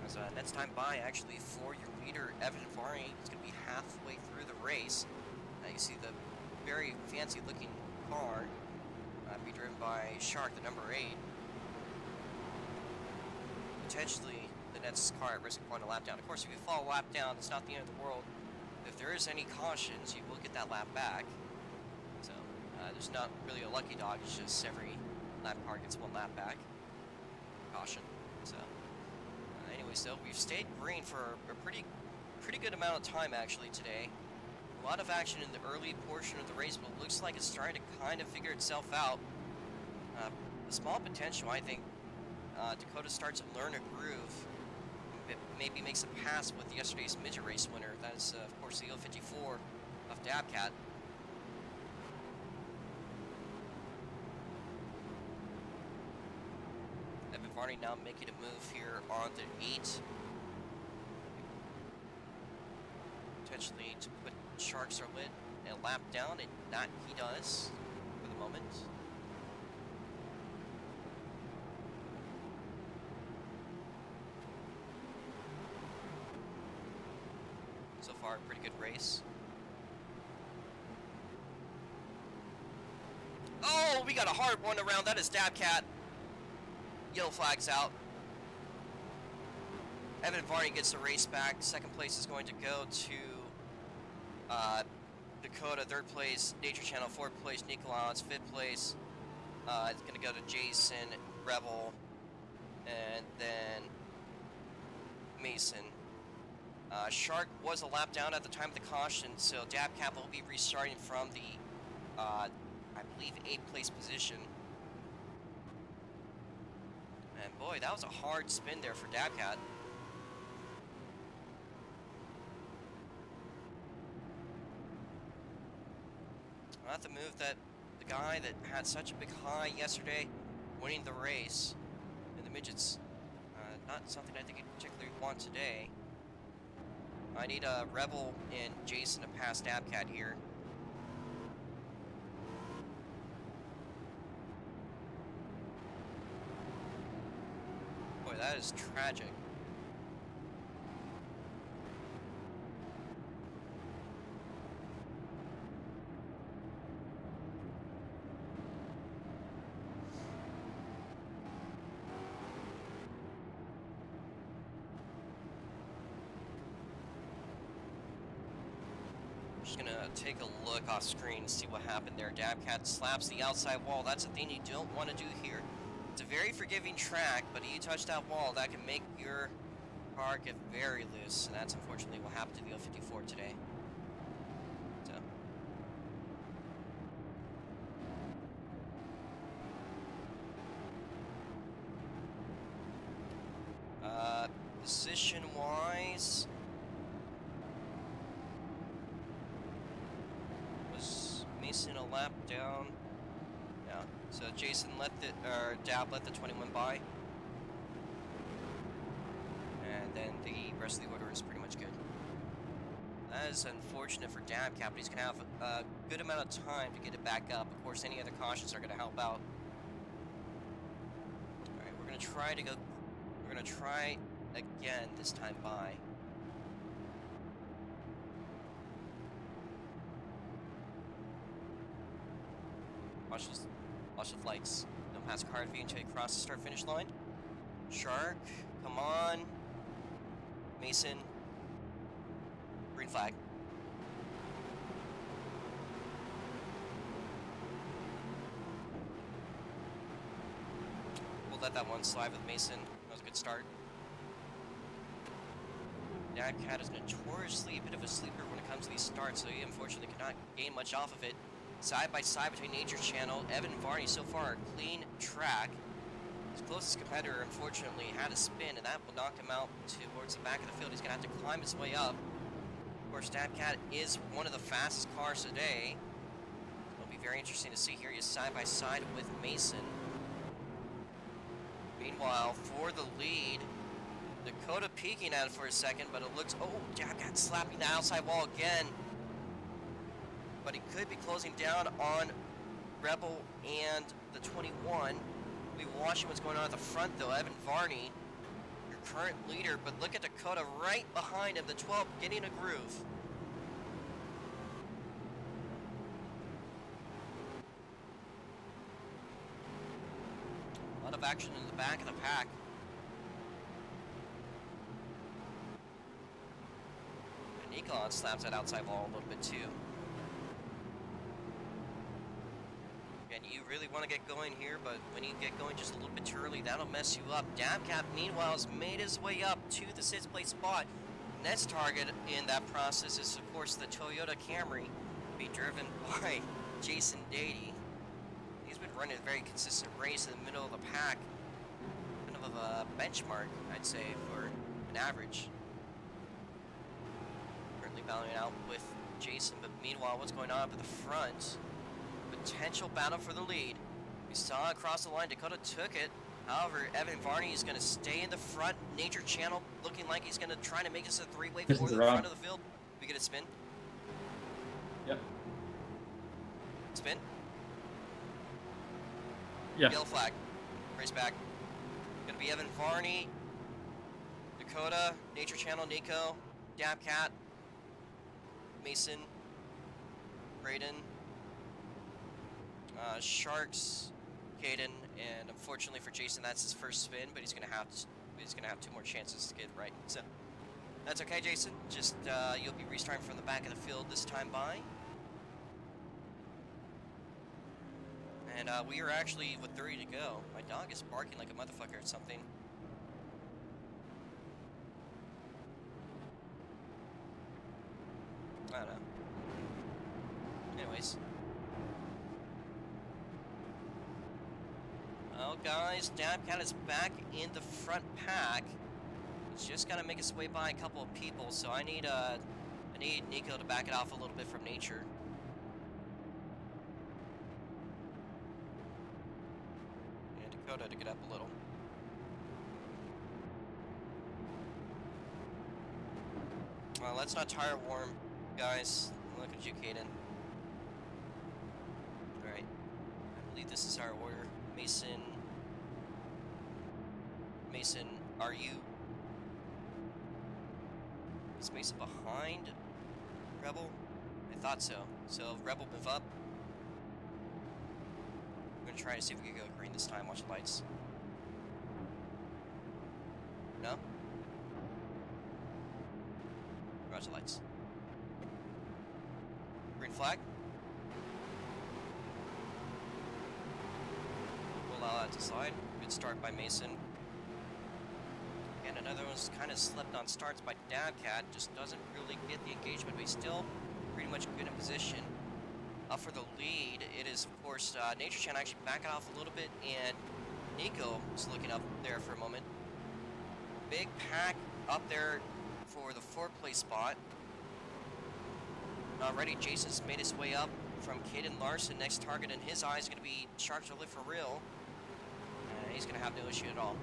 Speaker 1: As next time by, actually, for your leader, Evan Varney, is going to be halfway through the race. You see the very fancy looking car be driven by Shark, the number 8. Potentially the next car at risk of going a lap down. Of course, if you fall a lap down, it's not the end of the world. If there is any cautions, you will get that lap back. So there's not really a lucky dog, it's just every lap car gets 1 lap back. Caution. So anyway, so we've stayed green for a pretty good amount of time actually today. A lot of action in the early portion of the race, but it looks like it's starting to kind of figure itself out. A small potential, I think. Dakota starts to learn a groove. It maybe makes a pass with yesterday's midget race winner. That is, of course, the 054 of Dabcat. Varney now making a move here on the 8. Potentially to put Sharks are lit and lap down, and that he does for the moment. So far, pretty good race. Oh, we got a hard one around. That is Dabcat. Yellow flag's out. Evan Varney gets the race back. Second place is going to go to Dakota. Third place, Nature Channel. Fourth place, Nikolau's. Fifth place, it's going to go to Jason, Rebel, and then Mason. Shark was a lap down at the time of the caution, so Dabcat will be restarting from the, I believe, 8th place position. And boy, that was a hard spin there for Dabcat. Not the move that the guy that had such a big high yesterday, winning the race in the midgets, not something I think he particularly want today. I need a Rebel and Jason to pass Dabcat here. Boy, that is tragic. Just gonna take a look off screen and see what happened there. Dabcat slaps the outside wall. That's a thing you don't want to do here. It's a very forgiving track, but if you touch that wall, that can make your car get very loose, and that's unfortunately what happened to the 054 today. So. Position-wise, was Mason a lap down? Yeah. So Jason let the, Dab let the 21 by. And then the rest of the order is pretty much good. That is unfortunate for Dabcat, but he's going to have a good amount of time to get it back up. Of course, any other cautions are going to help out. Alright, we're going to try to go... We're going to try again this time by. Watch the lights. Don't pass card V until you cross the start-finish line. Shark, come on. Mason. Green flag. We'll let that one slide with Mason. That was a good start. Dabcat is notoriously a bit of a sleeper when it comes to these starts, so he unfortunately cannot gain much off of it. Side by side between Nature Channel, Evan Varney so far a clean track. His closest competitor unfortunately had a spin, and that will knock him out towards the back of the field. He's going to have to climb his way up. Of course, Dabcat is one of the fastest cars today. It'll be very interesting to see here. He's side by side with Mason. Meanwhile, for the lead, Dakota peeking at it for a second, but it looks... Oh, Dabcat slapping the outside wall again. But he could be closing down on Rebel and the 21. We'll be watching what's going on at the front, though. Evan Varney, your current leader, but look at Dakota right behind him, the 12, getting a groove. A lot of action in the back of the pack. And Nikolai slaps that outside wall a little bit, too. And you really want to get going here, but when you get going just a little bit too early, that'll mess you up. Dabcat, meanwhile, has made his way up to the 6th place spot. Next target in that process is, of course, the Toyota Camry, being driven by Jason Dady. He's been running a very consistent race in the middle of the pack. Kind of a benchmark, I'd say, for an average. Currently battling out with Jason, but meanwhile, what's going on up at the front? Potential battle for the lead. We saw across the line, Dakota took it. However, Evan Varney is going to stay in the front. Nature Channel looking like he's going to try to make this a three-way
Speaker 2: This
Speaker 1: for
Speaker 2: is
Speaker 1: the
Speaker 2: wrong.
Speaker 1: front of the field. We get a spin.
Speaker 2: Yep.
Speaker 1: Spin.
Speaker 2: Yeah.
Speaker 1: Yellow flag. Race back. Going to be Evan Varney, Dakota, Nature Channel, Nico, Dabcat, Mason, Braden, Sharks, Caden, and unfortunately for Jason, that's his first spin, but he's gonna have 2 more chances to get it right. So that's okay, Jason. Just you'll be restarting from the back of the field this time by. And we are actually with 30 to go. My dog is barking like a motherfucker or something. I don't know. Anyways. Well, guys, Dabcat is back in the front pack. He's just gotta make his way by a couple of people, so I need Nico to back it off a little bit from Nature. And Dakota to get up a little. Well, let's not tire warm, guys. Look at you, Caden. Alright. I believe this is our order. Mason, are you... Is Mason behind Rebel? I thought so. So, Rebel move up. I'm gonna try to see if we can go green this time. Watch the lights. No? Watch the lights. Green flag. We'll allow that to slide. Good start by Mason. And another one's kind of slept on starts by Dabcat. Just doesn't really get the engagement, but he's still pretty much good in position. Up for the lead, it is, of course, Nature Channel actually backing off a little bit, and Nico is looking up there for a moment. Big pack up there for the 4th place spot. And already Jason's made his way up from Caden Larson. Next target in his eye is going to be Sharks to Live for Real. And he's going to have no issue at all.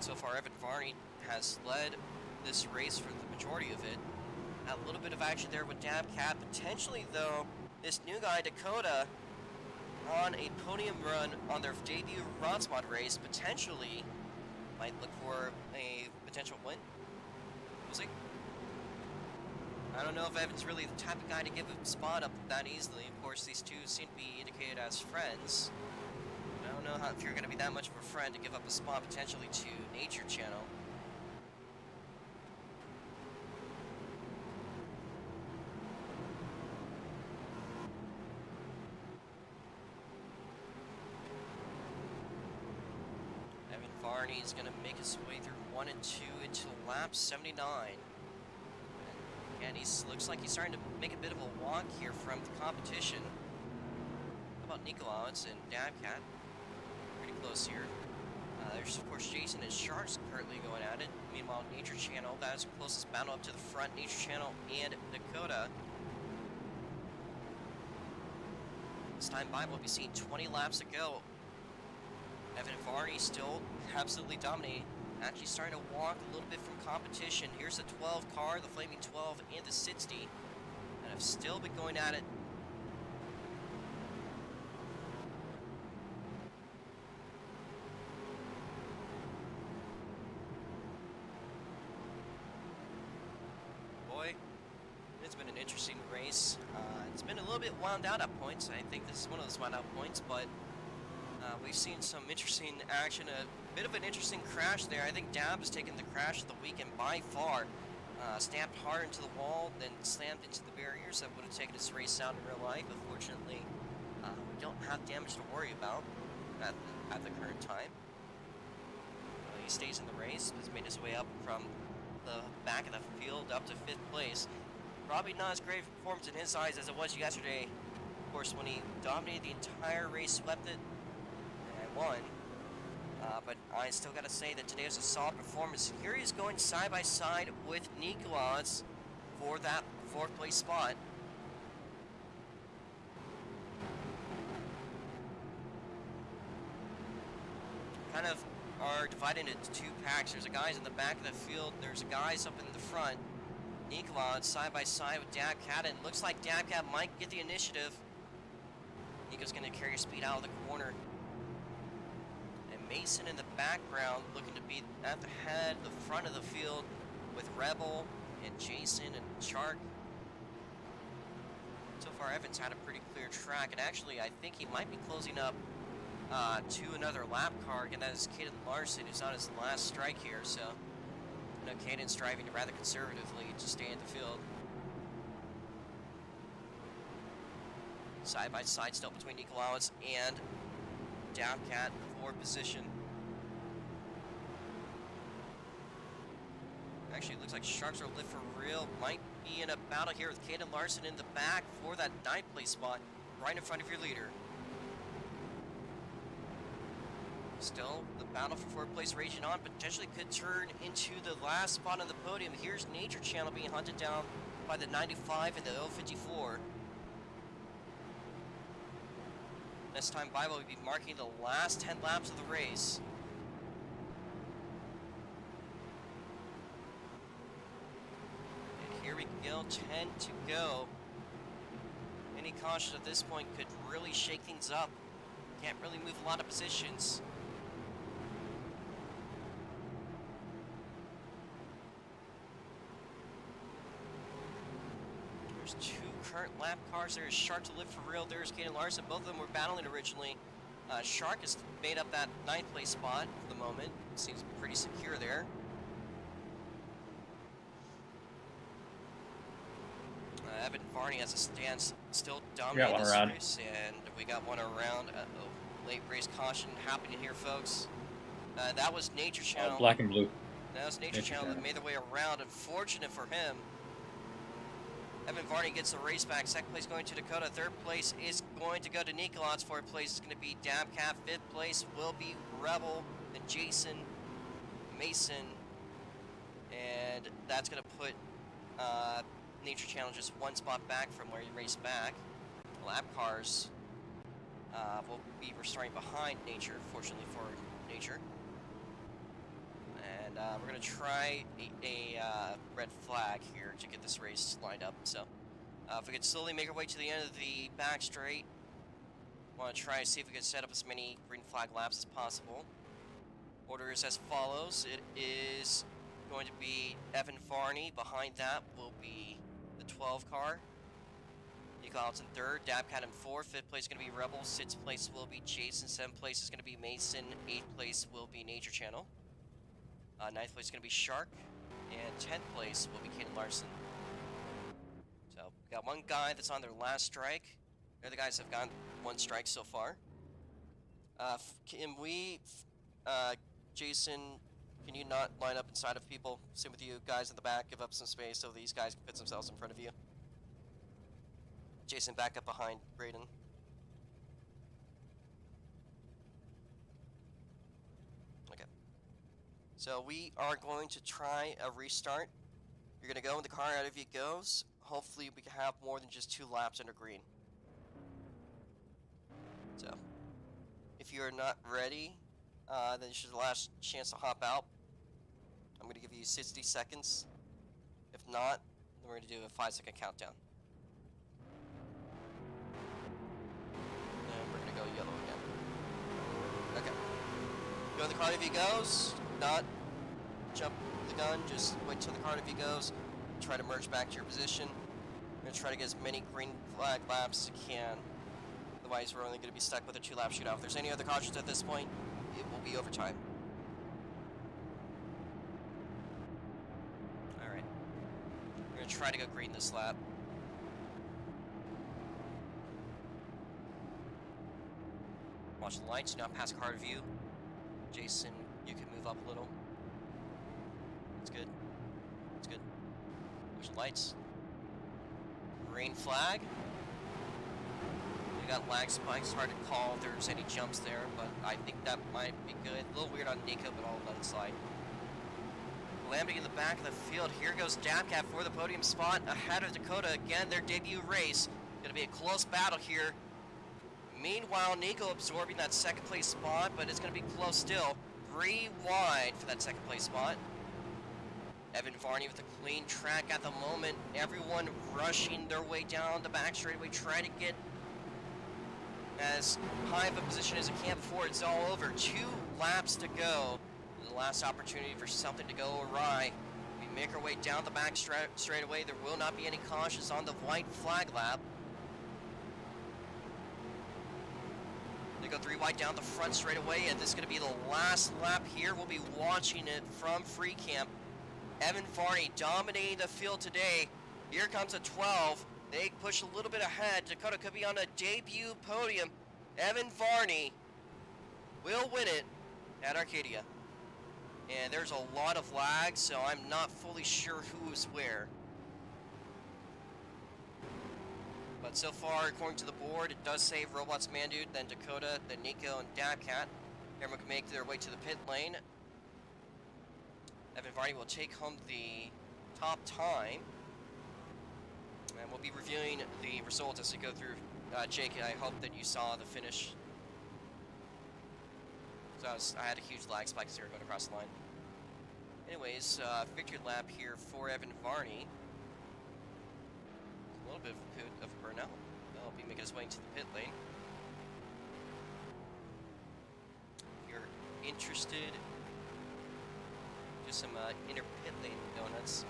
Speaker 1: So far, Evan Varney has led this race for the majority of it. A little bit of action there with Dabcat. Potentially, though, this new guy, Dakota, on a podium run on their debut ROX mod race, potentially might look for a potential win. We'll see. I don't know if Evan's really the type of guy to give a spot up that easily. Of course, these two seem to be indicated as friends. I don't know if you're going to be that much of a friend to give up a spot potentially to Nature Channel. Evan Varney is going to make his way through 1 and 2 into lap 79. And he looks like he's starting to make a bit of a walk here from the competition. How about Nikolowitz and Dabcat? Pretty close here. There's, of course, Jason and Sharks currently going at it. Meanwhile, Nature Channel, that is the closest battle up to the front. Nature Channel and Dakota. This time by, we'll be seeing 20 laps to go. Evan Varney still absolutely dominating. Actually starting to walk a little bit from competition. Here's the 12 car, the Flaming 12 and the 60. And I've still been going at it. Boy, it's been an interesting race. It's been a little bit wound out at points. I think this is one of those wound out points, but we've seen some interesting action, a bit of an interesting crash there. I think Dab has taken the crash of the weekend by far. Stamped hard into the wall, then slammed into the barriers that would have taken this race out in real life. Unfortunately, we don't have damage to worry about at the current time. He stays in the race, has made his way up from the back of the field up to 5th place. Probably not as great a performance in his eyes as it was yesterday. Of course, when he dominated the entire race, swept it, and won. But I still gotta say that today was a solid performance. Here he's going side by side with Nikolaz for that 4th place spot. kind of are divided into two packs. There's a guys in the back of the field. There's guys up in the front. Nikolai side by side with Dabcat, and looks like Dabcat might get the initiative. Nico's going to carry speed out of the corner. And Mason in the background looking to be at the head, the front of the field with Rebel and Jason and Shark. So far, Evans had a pretty clear track, and actually, I think he might be closing up to another lap car, and that is Caden Larson, who's on his last strike here, so I know Caden's driving rather conservatively to stay in the field. Side by side still between Nikolowitz and Dabcat for position. Actually, it looks like Sharks are lit for real. Might be in a battle here with Caden Larson in the back for that 9th place spot, right in front of your leader. Still, the battle for 4th place raging on, potentially could turn into the last spot on the podium. Here's Nature Channel being hunted down by the 95 and the 054. Next time Bible will be marking the last 10 laps of the race. And here we go, 10 to go. Any caution at this point could really shake things up. Can't really move a lot of positions. There's 2 current lap cars. There's Shark to live for real. There's Caden Larson. Both of them were battling originally. Shark has made up that 9th place spot for the moment. Seems pretty secure there. Evan Varney has a stance, still dominating this race, and we got one around. Late race caution happening here, folks. That was Nature Channel.
Speaker 2: Black and blue.
Speaker 1: That was Nature Channel that made their way around. Unfortunate for him. Evan Varney gets the race back. 2nd place going to Dakota. 3rd place is going to go to Nikolauts. 4th place is going to be Dabcat. 5th place will be Rebel and Jason, Mason. And that's going to put Nature Channel just 1 spot back from where he raced back. Lap cars will be starting behind Nature, fortunately for Nature. And we're going to try a red flag here to get this race lined up. So if we could slowly make our way to the end of the back straight, want to try and see if we can set up as many green flag laps as possible. Order is as follows. It is going to be Evan Varney. Behind that will be the 12 car. Nico Alton 3rd, Dabcat in 4th. 5th place is going to be Rebel. 6th place will be Jason. 7th place is going to be Mason. 8th place will be Nature Channel. 9th place is going to be Shark. And 10th place will be Caden Larson. So, we got one guy that's on their last strike. The other guys have gotten 1 strike so far. Can we, Jason, can you not line up inside of people? Same with you guys in the back, give up some space so these guys can fit themselves in front of you. Jason, back up behind Braden. Okay. So we are going to try a restart. You're going to go in the car out of you goes. Hopefully we can have more than just 2 laps under green. So, if you're not ready, then this is the last chance to hop out. I'm going to give you 60 seconds. If not, then we're going to do a 5-second countdown. And we're going to go yellow again. Okay. Go in the car if he goes. Not jump the gun, just wait till the car if he goes. Try to merge back to your position. I'm going to try to get as many green flag laps as you can. Otherwise, we're only going to be stuck with a 2-lap shootout. If there's any other cautions at this point, it will be overtime. Alright. We're going to try to go green this lap. Watch the lights, do not pass car view. Jason, you can move up a little. That's good. That's good. Watch the lights. Green flag. We got lag spikes, hard to call if there's any jumps there, but I think that might be good. A little weird on Nico, but I'll let it slide. Landing in the back of the field. Here goes Dabcat for the podium spot ahead of Dakota. Again, their debut race. Gonna be a close battle here. Meanwhile, Nico absorbing that second place spot, but it's going to be close still. 3 wide for that second place spot. Evan Varney with a clean track at the moment. Everyone rushing their way down the back straightaway, trying to get as high of a position as it can before it's all over. 2 laps to go. The last opportunity for something to go awry. We make our way down the back straightaway. There will not be any cautions on the white flag lap. They go 3 wide down the front straightaway, and this is going to be the last lap here. We'll be watching it from free camp. Evan Varney dominating the field today. Here comes a 12. They push a little bit ahead. Dakota could be on a debut podium. Evan Varney will win it at Arcadia. And there's a lot of lag, so I'm not fully sure who is where. But so far, according to the board, it does say Robots Mandude, then Dakota, then Nico, and Dabcat. Everyone can make their way to the pit lane. Evan Varney will take home the top time. And we'll be reviewing the results as we go through. Jake, I hope that you saw the finish. So I had a huge lag spike as they were going across the line. Anyways, victory lap here for Evan Varney. A little bit of a burnout. He'll be making his way into the pit lane. If you're interested, do some inner pit lane donuts.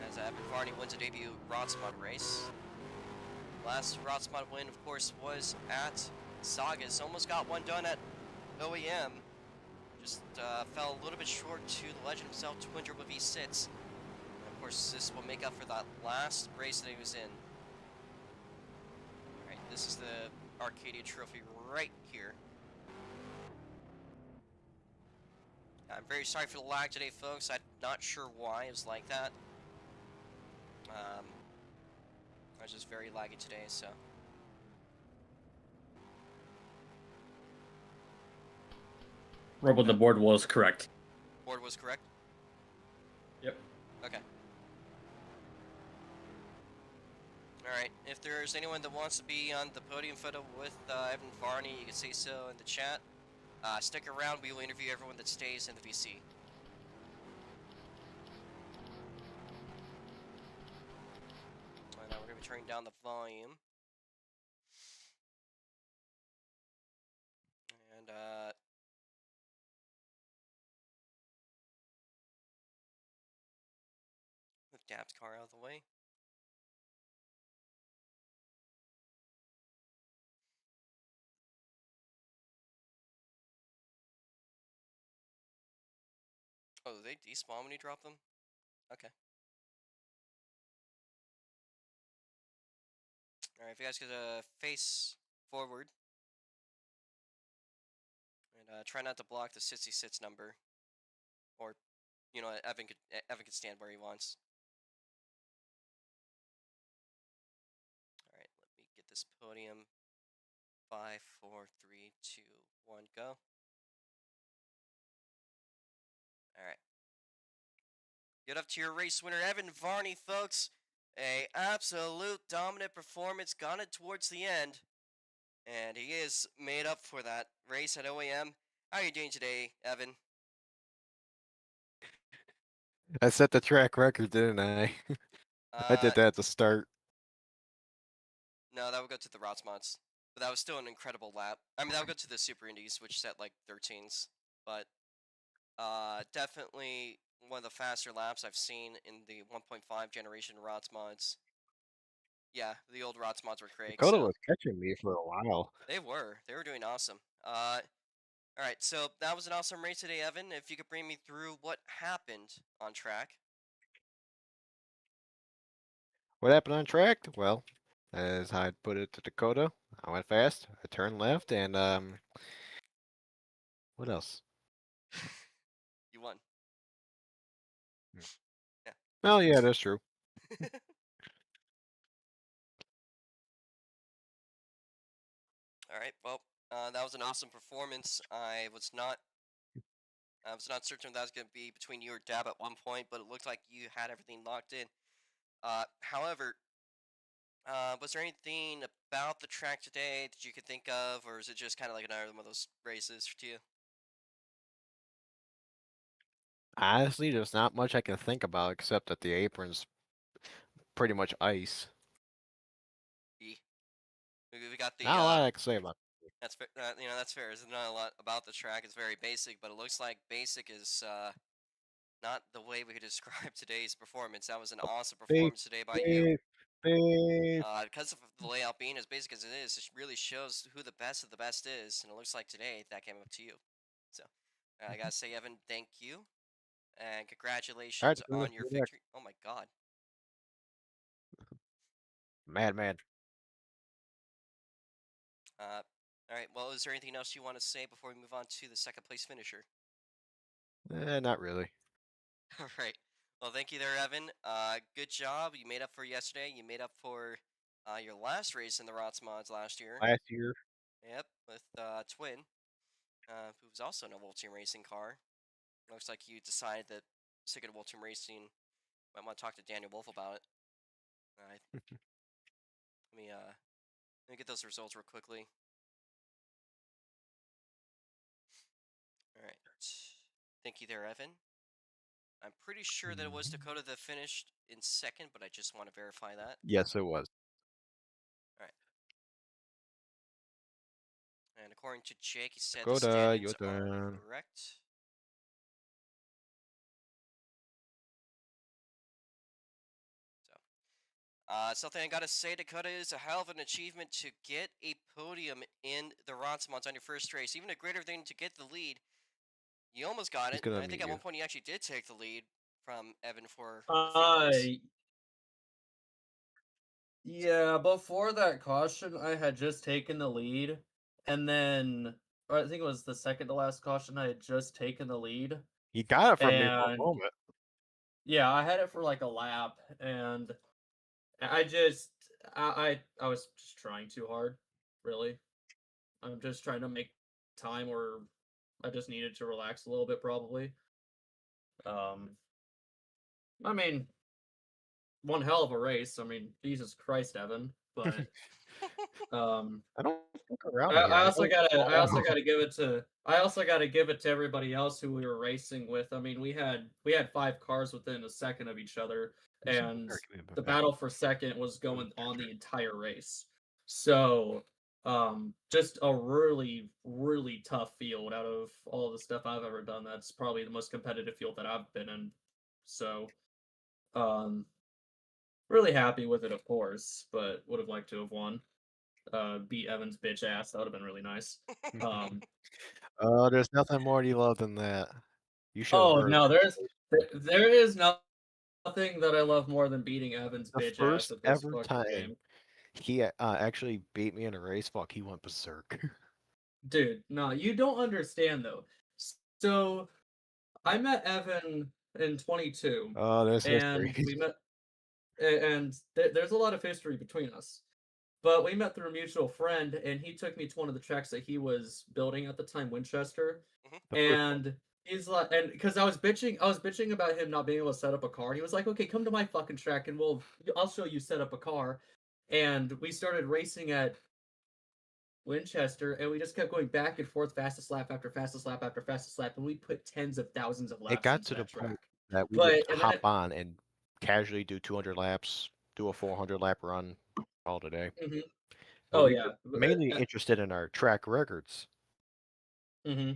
Speaker 1: As Evan Varney wins a debut Rotsmod race. Last Rotsmod win, of course, was at Sagas. Almost got one done at OEM. Just fell a little bit short to the legend himself, Twin Turbo V6. And of course, this will make up for that last race that he was in. Alright, this is the Arcadia Trophy right here. I'm very sorry for the lag today, folks. I'm not sure why it was like that. I was just very laggy today, so.
Speaker 2: Robo, the board was correct.
Speaker 1: Board was correct?
Speaker 2: Yep.
Speaker 1: Okay. Alright, if there's anyone that wants to be on the podium photo with Evan Varney, you can say so in the chat. Stick around, we will interview everyone that stays in the VC. And now we're going to be turning down the volume. And, move Dab's car out of the way. Oh, do they despawn when you drop them? Okay. Alright, if you guys could face forward. And try not to block the 66 number. Or, you know, Evan could stand where he wants. Alright, let me get this podium. 5, 4, 3, 2, 1, go. Alright. Get up to your race winner, Evan Varney, folks. A absolute dominant performance, got it towards the end. And he is made up for that race at OAM. How are you doing today, Evan?
Speaker 4: I set the track record, didn't I? I did that at the start.
Speaker 1: No, that would go to the Rots mods. But that was still an incredible lap. I mean, that would go to the Super Indies, which set like 13s. But definitely one of the faster laps I've seen in the 1.5 generation Rots mods. Yeah, the old Rots mods were Craig.
Speaker 4: Dakota
Speaker 1: So
Speaker 4: was catching me for a while.
Speaker 1: they were doing awesome. All right, so that was an awesome race today, Evan. If you could bring me through what happened on track.
Speaker 4: What happened on track? Well, as I put it to Dakota, I went fast, I turned left, and what else?
Speaker 1: You won.
Speaker 4: Hmm.
Speaker 1: Yeah.
Speaker 4: Oh yeah, that's true.
Speaker 1: All right. Well, that was an awesome performance. I was not certain that was going to be between you or Dab at one point, but it looked like you had everything locked in. However, Was there anything about the track today that you could think of, or is it just kind of like another one of those races to you?
Speaker 4: Honestly, there's not much I can think about except that the apron's pretty much ice.
Speaker 1: E. We got the
Speaker 4: Not a lot I can say about
Speaker 1: that's you know that's fair. There's not a lot about the track. It's very basic, but it looks like basic is not the way we could describe today's performance. That was an awesome
Speaker 4: it.
Speaker 1: performance today by you.
Speaker 4: Beep, beep.
Speaker 1: Because of the layout being as basic as it is, it really shows who the best of the best is, and it looks like today that came up to you. So I gotta say, Evan, thank you, and
Speaker 4: All right,
Speaker 1: congratulations
Speaker 4: do
Speaker 1: on
Speaker 4: this
Speaker 1: your
Speaker 4: for the next.
Speaker 1: victory. Oh my God.
Speaker 4: Madman.
Speaker 1: All right. Well, is there anything else you want to say before we move on to the second place finisher?
Speaker 4: Not really.
Speaker 1: All right. Well, thank you there, Evan. Good job. You made up for yesterday. You made up for your last race in the ROTS mods last year.
Speaker 4: Last year,
Speaker 1: Yep, with Twin, who was also in a World Team Racing car. Looks like you decided that sick of World Team Racing. Might want to talk to Daniel Wolf about it. Let me get those results real quickly. All right. Thank you there, Evan. I'm pretty sure that it was Dakota that finished in second, but I just want to verify that.
Speaker 4: yes, it was.
Speaker 1: All right. And according to Jake, he said the
Speaker 4: Dakota,
Speaker 1: standings
Speaker 4: your
Speaker 1: are
Speaker 4: turn.
Speaker 1: correct. Something I gotta say, Dakota, is a hell of an achievement to get a podium in the Ronsemont on your first race. Even a greater thing to get the lead. You almost got
Speaker 4: He's
Speaker 1: it.
Speaker 4: gonna
Speaker 1: I think
Speaker 4: meet
Speaker 1: at one
Speaker 4: you.
Speaker 1: point you actually did take the lead from Evan for a few
Speaker 5: Uh,
Speaker 1: laps.
Speaker 5: yeah, before that caution, I had just taken the lead, and then or I think it was the second to last caution, I had just taken the lead,
Speaker 4: He got it from me for a
Speaker 5: and
Speaker 4: moment.
Speaker 5: yeah, I had it for like a lap, and I just I was just trying too hard, really. I'm just trying to make time where I just needed to relax a little bit, probably. Um, I mean, one hell of a race. I mean, Jesus Christ, Evan, but um.
Speaker 4: I don't fuck around
Speaker 5: I,
Speaker 4: here.
Speaker 5: I
Speaker 4: I
Speaker 5: also
Speaker 4: know.
Speaker 5: gotta I also gotta give it to I also gotta give it to everybody else who we were racing with. I mean, we had 5 cars within a second of each other, and the battle for second was going on the entire race. So, just a really, really tough field out of all the stuff I've ever done. That's probably the most competitive field that I've been in. So, um, really happy with it, of course, but would have liked to have won. Beat Evan's bitch ass. That would have been really nice. Um,
Speaker 4: Oh, there's nothing more you love than that. You should have
Speaker 5: oh
Speaker 4: heard
Speaker 5: no, there is nothing that I love more than beating Evan's
Speaker 4: the
Speaker 5: bitch ass
Speaker 4: first
Speaker 5: at this
Speaker 4: ever
Speaker 5: fucking
Speaker 4: time
Speaker 5: game.
Speaker 4: he actually beat me in a race. Fuck, he went berserk.
Speaker 5: Dude, no, you don't understand though. So I met Evan in 22,
Speaker 4: Oh, there's history.
Speaker 5: and we met, and there's a lot of history between us. But we met through a mutual friend, and he took me to one of the tracks that he was building at the time, Winchester.
Speaker 1: Mhm.
Speaker 4: The first one.
Speaker 5: And he's like, and because I was bitching about him not being able to set up a car. And he was like, "Okay, come to my fucking track, and I'll show you set up a car." And we started racing at Winchester, and we just kept going back and forth, fastest lap after fastest lap after fastest lap, and we put tens of thousands of
Speaker 4: It
Speaker 5: laps
Speaker 4: got
Speaker 5: into
Speaker 4: to the
Speaker 5: that
Speaker 4: point
Speaker 5: track.
Speaker 4: that we would
Speaker 5: But and then
Speaker 4: hop on and casually do 200 laps, do a 400 lap run all today.
Speaker 5: mhm.
Speaker 4: But
Speaker 5: Oh
Speaker 4: we were
Speaker 5: yeah,
Speaker 4: mainly interested in our track records.
Speaker 5: mm-hmm.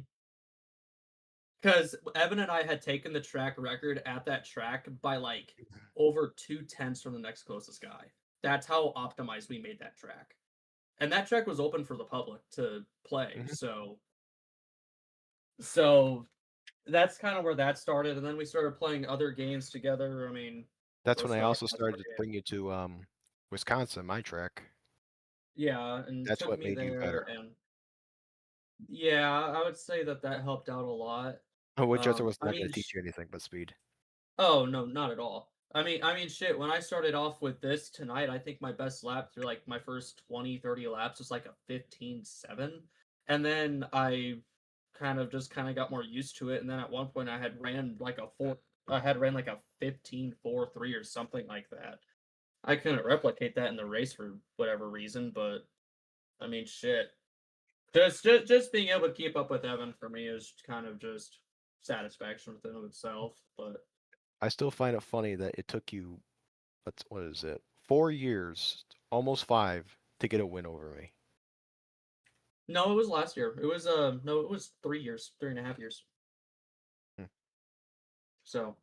Speaker 5: Because Evan and I had taken the track record at that track by like over 2/10 from the next closest guy. That's how optimized we made that track. And that track was open for the public to play.
Speaker 4: Mhm.
Speaker 5: So that's kind of where that started. And then we started playing other games together. I mean,
Speaker 4: That's when
Speaker 5: first
Speaker 4: I
Speaker 5: off,
Speaker 4: also
Speaker 5: that's what
Speaker 4: started to bring you to Wisconsin, my track.
Speaker 5: yeah, and
Speaker 4: That's
Speaker 5: took
Speaker 4: what
Speaker 5: me
Speaker 4: made you
Speaker 5: there.
Speaker 4: better.
Speaker 5: And yeah, I would say that that helped out a lot.
Speaker 4: Winchester was
Speaker 5: I
Speaker 4: not going
Speaker 5: mean,
Speaker 4: to teach you anything but speed.
Speaker 5: oh no, not at all. I mean, shit. When I started off with this tonight, I think my best lap through like my first 20, 30 laps was like a 15.7, and then I kind of got more used to it. And then at one point, I had ran like a 15.4.3 or something like that. I couldn't replicate that in the race for whatever reason, but I mean, shit. Just being able to keep up with Evan for me is kind of just satisfaction within of itself. But
Speaker 4: I still find it funny that it took you, what is it, 4 years, almost 5, to get a win over me.
Speaker 5: no, it was last year. It was no, it was 3 years, 3.5 years.
Speaker 4: Hmm.
Speaker 5: So,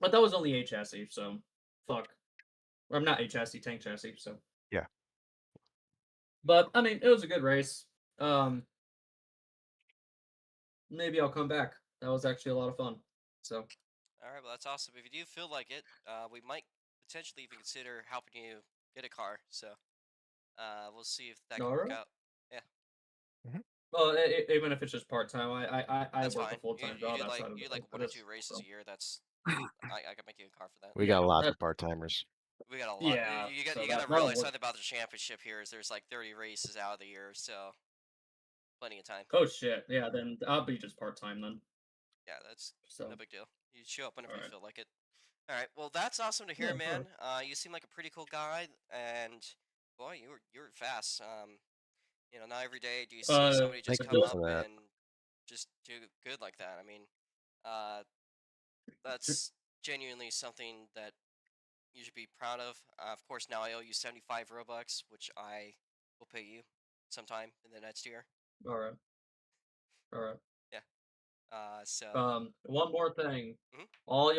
Speaker 5: but that was only A chassis, so fuck. I'm not A chassis, tank chassis. So,
Speaker 4: Yeah.
Speaker 5: but I mean, it was a good race. Maybe I'll come back. That was actually a lot of fun. So,
Speaker 1: All right, well that's awesome. If you do feel like it, we might potentially even consider helping you get a car. So we'll see if that can work
Speaker 5: alright.
Speaker 1: out. Yeah,
Speaker 5: Well, even if it's just part time, I
Speaker 1: that's
Speaker 5: work a
Speaker 1: fine.
Speaker 5: full
Speaker 1: You
Speaker 5: time
Speaker 1: you
Speaker 5: job
Speaker 1: do like
Speaker 5: outside of
Speaker 1: you do like
Speaker 5: for
Speaker 1: one or
Speaker 5: this.
Speaker 1: two races
Speaker 5: So,
Speaker 1: a year. That's I can make you a car for that.
Speaker 4: We
Speaker 5: yeah,
Speaker 4: got lots
Speaker 5: that,
Speaker 4: of part-timers.
Speaker 1: We got a lot.
Speaker 5: yeah.
Speaker 1: You got
Speaker 5: So
Speaker 1: you got to
Speaker 5: that'll
Speaker 1: realize
Speaker 5: work.
Speaker 1: something about the championship here is there's like 30 races out of the year, so plenty of time.
Speaker 5: Oh shit. Yeah, then I'll be just part time then.
Speaker 1: Yeah, that's
Speaker 5: So,
Speaker 1: no big deal. You show up whenever you
Speaker 5: alright.
Speaker 1: feel like it. All right. Well, that's awesome to hear,
Speaker 5: Yeah,
Speaker 1: man.
Speaker 5: alright.
Speaker 1: You seem like a pretty cool guy, and boy, you were fast. Not every day do you see somebody just
Speaker 4: Thank
Speaker 1: come
Speaker 4: you
Speaker 5: Still,
Speaker 1: up
Speaker 4: for that.
Speaker 1: and just do good like that. I mean, uh, that's genuinely something that you should be proud of. Of course, now I owe you 75 Robux, which I will pay you sometime in the next year.
Speaker 5: alright. Alright.
Speaker 1: Yeah. So.
Speaker 5: One more thing.
Speaker 1: Mhm.
Speaker 5: All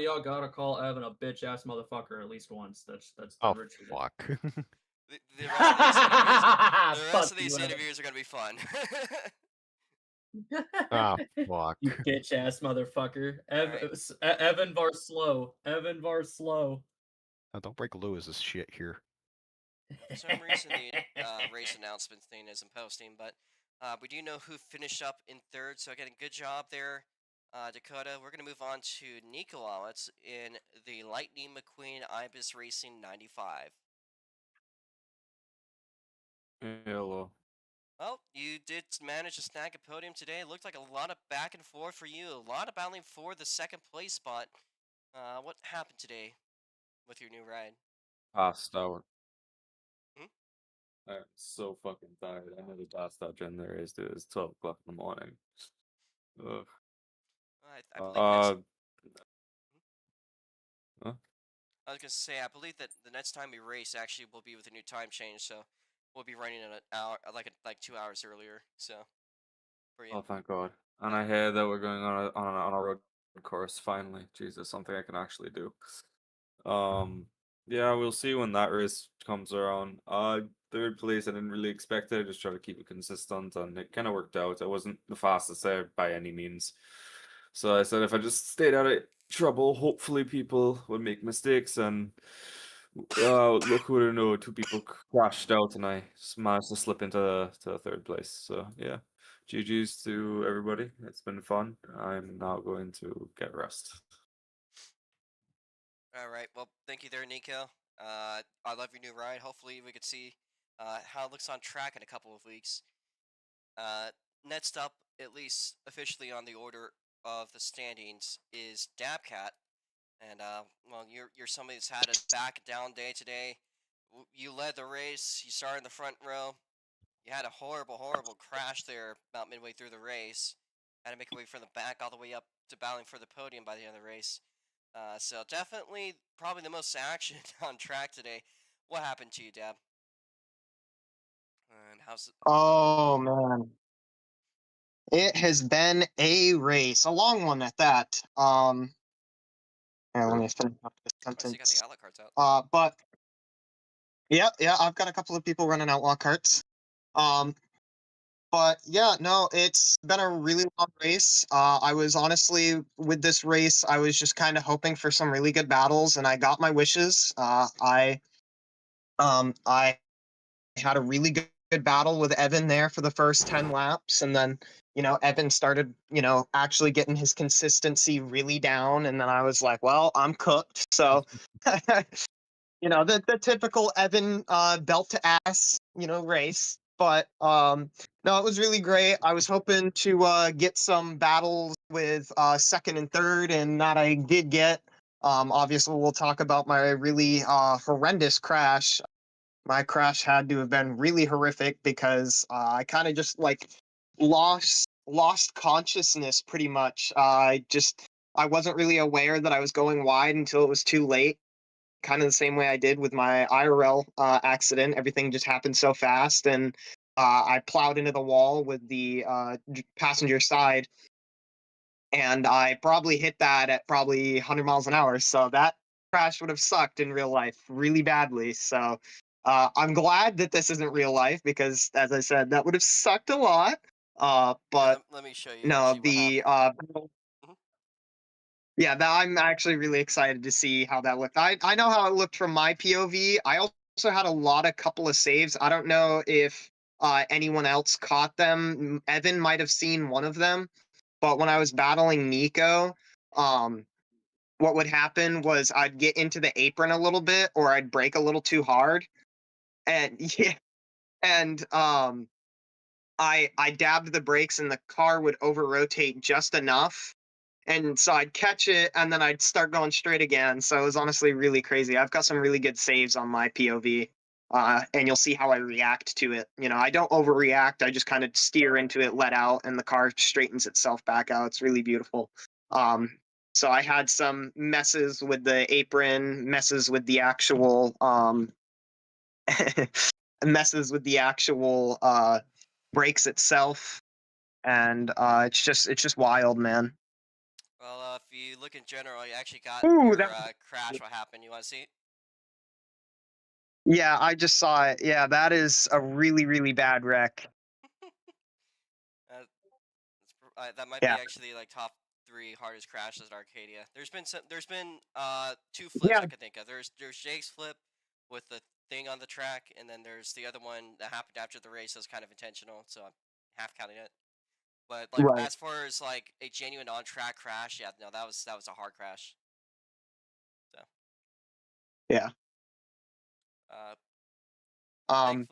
Speaker 5: y'all gotta call Evan a bitch ass motherfucker at least once. That's the
Speaker 4: Oh,
Speaker 5: rich shit.
Speaker 4: fuck.
Speaker 1: The rest of these interviews, the rest
Speaker 5: Fuck
Speaker 1: of
Speaker 5: you,
Speaker 1: these
Speaker 5: Evan.
Speaker 1: interviews are gonna be fun.
Speaker 4: Ah, fuck.
Speaker 5: You bitch ass motherfucker.
Speaker 1: Alright.
Speaker 5: Evan Varslow. Evan Varslow.
Speaker 4: Oh, don't break Lewis's shit here.
Speaker 1: For some reason, the race announcement thing isn't posting, but we do know who finished up in third. So again, good job there, Dakota. We're gonna move on to Nikolawitz in the Lightning McQueen Ibis Racing 95.
Speaker 6: Hello.
Speaker 1: Well, you did manage to snag a podium today. It looked like a lot of back and forth for you, a lot of battling for the second place spot. What happened today with your new ride?
Speaker 6: Passed out.
Speaker 1: Hmm?
Speaker 6: I'm so fucking tired. I nearly passed out during the race, dude. It's 12 o'clock in the morning. Ugh.
Speaker 1: I believe next.
Speaker 6: Huh?
Speaker 1: I was gonna say, I believe that the next time we race actually will be with a new time change, so we'll be running in an hour, like 2 hours earlier. So for you.
Speaker 6: Oh, thank God. And I hear that we're going on a road course finally. Jesus, something I can actually do. Yeah, we'll see when that race comes around. Third place, I didn't really expect it. I just try to keep it consistent, and it kind of worked out. I wasn't the fastest there by any means. So I said if I just stayed out of trouble, hopefully people would make mistakes. And look who would have known, 2 people crashed out, and I managed to slip into third place. So yeah, GG's to everybody. It's been fun. I'm now going to get rest.
Speaker 1: All right. Well, thank you there, Nico. I love your new ride. Hopefully, we could see how it looks on track in a couple of weeks. Uh, Next up, at least officially on the order of the standings, is Dabcat. And well, you're somebody that's had a back down day today. You led the race. You started in the front row. You had a horrible crash there about midway through the race. Had to make your way from the back all the way up to battling for the podium by the end of the race. So definitely, probably the most action on track today. What happened to you, Dab? And how's it?
Speaker 7: Oh man, it has been a race, a long one at that. Here, let me finish up this
Speaker 1: Oh, so you got the
Speaker 7: sentence.
Speaker 1: outlet cards out.
Speaker 7: But yeah, I've got a couple of people running outlaw carts. But yeah, no, it's been a really long race. I was honestly with this race, I was just kind of hoping for some really good battles, and I got my wishes. I had a really good battle with Evan there for the first 10 laps, and then Evan started actually getting his consistency really down, and then I was like, well, I'm cooked. So the typical Evan belt to ass race. But no, it was really great. I was hoping to get some battles with second and third, and that I did get. Obviously, we'll talk about my really horrendous crash. My crash had to have been really horrific because I kind of just like lost consciousness pretty much. I wasn't really aware that I was going wide until it was too late. Kind of the same way I did with my IRL accident. Everything just happened so fast, and I plowed into the wall with the passenger side, and I probably hit that at probably 100 miles an hour. So that crash would have sucked in real life really badly. So I'm glad that this isn't real life because, as I said, that would have sucked a lot. But
Speaker 1: Let me show you
Speaker 7: no,
Speaker 1: actually what
Speaker 7: the
Speaker 1: happened.
Speaker 7: yeah, I'm actually really excited to see how that looked. I know how it looked from my POV. I also had a couple of saves. I don't know if anyone else caught them. Evan might have seen one of them, but when I was battling Nico, um, what would happen was I'd get into the apron a little bit, or I'd brake a little too hard, and yeah, and I dabbed the brakes, and the car would over rotate just enough, and so I'd catch it, and then I'd start going straight again. So it was honestly really crazy. I've got some really good saves on my POV, and you'll see how I react to it. You know, I don't overreact. I just kind of steer into it, let out, and the car straightens itself back out. It's really beautiful. So I had some messes with the apron, messes with the actual messes with the actual brakes itself, and it's just wild, man.
Speaker 1: Well, if you look in general, you actually got
Speaker 7: Ooh,
Speaker 1: your
Speaker 7: that
Speaker 1: crash. What happened? You want to see it?
Speaker 7: Yeah, I just saw it. Yeah, that is a really, really bad wreck.
Speaker 1: That might be
Speaker 7: Yeah.
Speaker 1: actually like top 3 hardest crashes at Arcadia. There's been 2 flips
Speaker 7: Yeah.
Speaker 1: I can think of. There's Jake's flip with the thing on the track, and then there's the other one that happened after the race. That's kind of intentional, so I'm half counting it. But like
Speaker 7: Right.
Speaker 1: as far as like a genuine on track crash, yeah, no, that was a hard crash. So
Speaker 7: Yeah.
Speaker 1: uh,
Speaker 7: Um,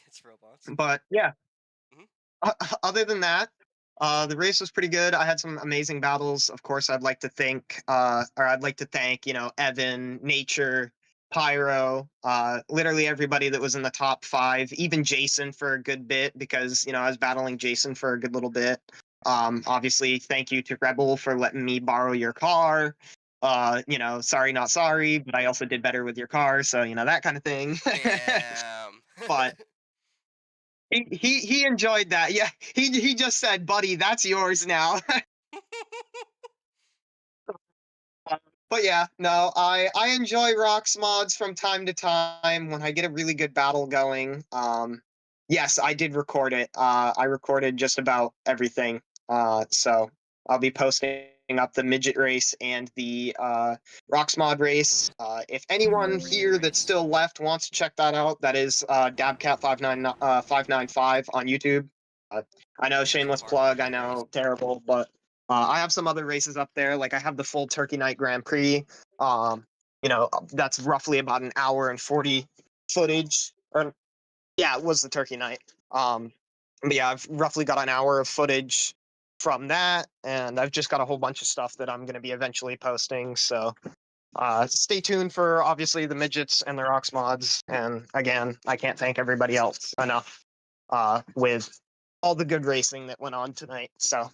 Speaker 1: it's robots.
Speaker 7: but yeah,
Speaker 1: Mhm.
Speaker 7: other than that, the race was pretty good. I had some amazing battles. Of course, I'd like to thank, you know, Evan, Nature, Pyro, literally everybody that was in the top 5, even Jason for a good bit because, you know, I was battling Jason for a good little bit. Obviously, thank you to Rebel for letting me borrow your car. You know, sorry, not sorry, but I also did better with your car, so you know that kind of thing.
Speaker 1: Damn.
Speaker 7: But he enjoyed that. Yeah, he just said, "Buddy, that's yours now." But yeah, no, I enjoy ROX mods from time to time when I get a really good battle going. Yes, I did record it. I recorded just about everything. So I'll be posting up the midget race and the ROX mod race. If anyone here that's still left wants to check that out, that is Dabcat595 on YouTube. I know, shameless plug. I know, terrible, but I have some other races up there. Like I have the full Turkey Night Grand Prix. You know, that's roughly about an hour and 40 footage. Or yeah, it was the Turkey Night. But yeah, I've roughly got an hour of footage from that, and I've just got a whole bunch of stuff that I'm going to be eventually posting. So stay tuned for obviously the midgets and the ROX mods. And again, I can't thank everybody else enough with all the good racing that went on tonight. So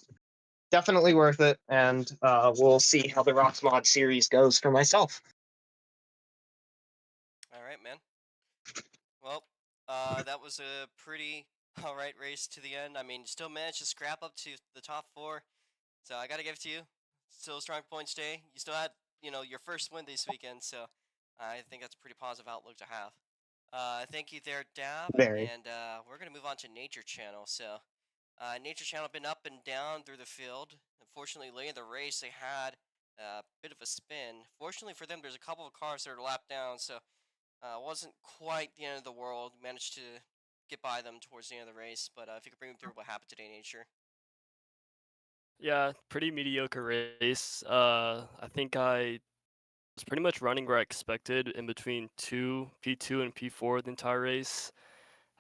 Speaker 7: definitely worth it, and we'll see how the ROX mod series goes for myself.
Speaker 1: All right, man. Well, that was a pretty alright race to the end. I mean, still managed to scrap up to the top 4, so I gotta give it to you. Still a strong points day. You still had, you know, your first win this weekend, so I think that's a pretty positive outlook to have. Thank you there, Dab,
Speaker 7: Very.
Speaker 1: and we're gonna move on to Nature Channel. So, Nature Channel been up and down through the field. Unfortunately, late in the race, they had a bit of a spin. Fortunately for them, there's a couple of cars that are lapped down, so wasn't quite the end of the world. Managed to get by them towards the end of the race. But if you could bring them through what happened today, Nature.
Speaker 8: Yeah, pretty mediocre race. I think I was pretty much running where I expected in between P2 and P4 the entire race.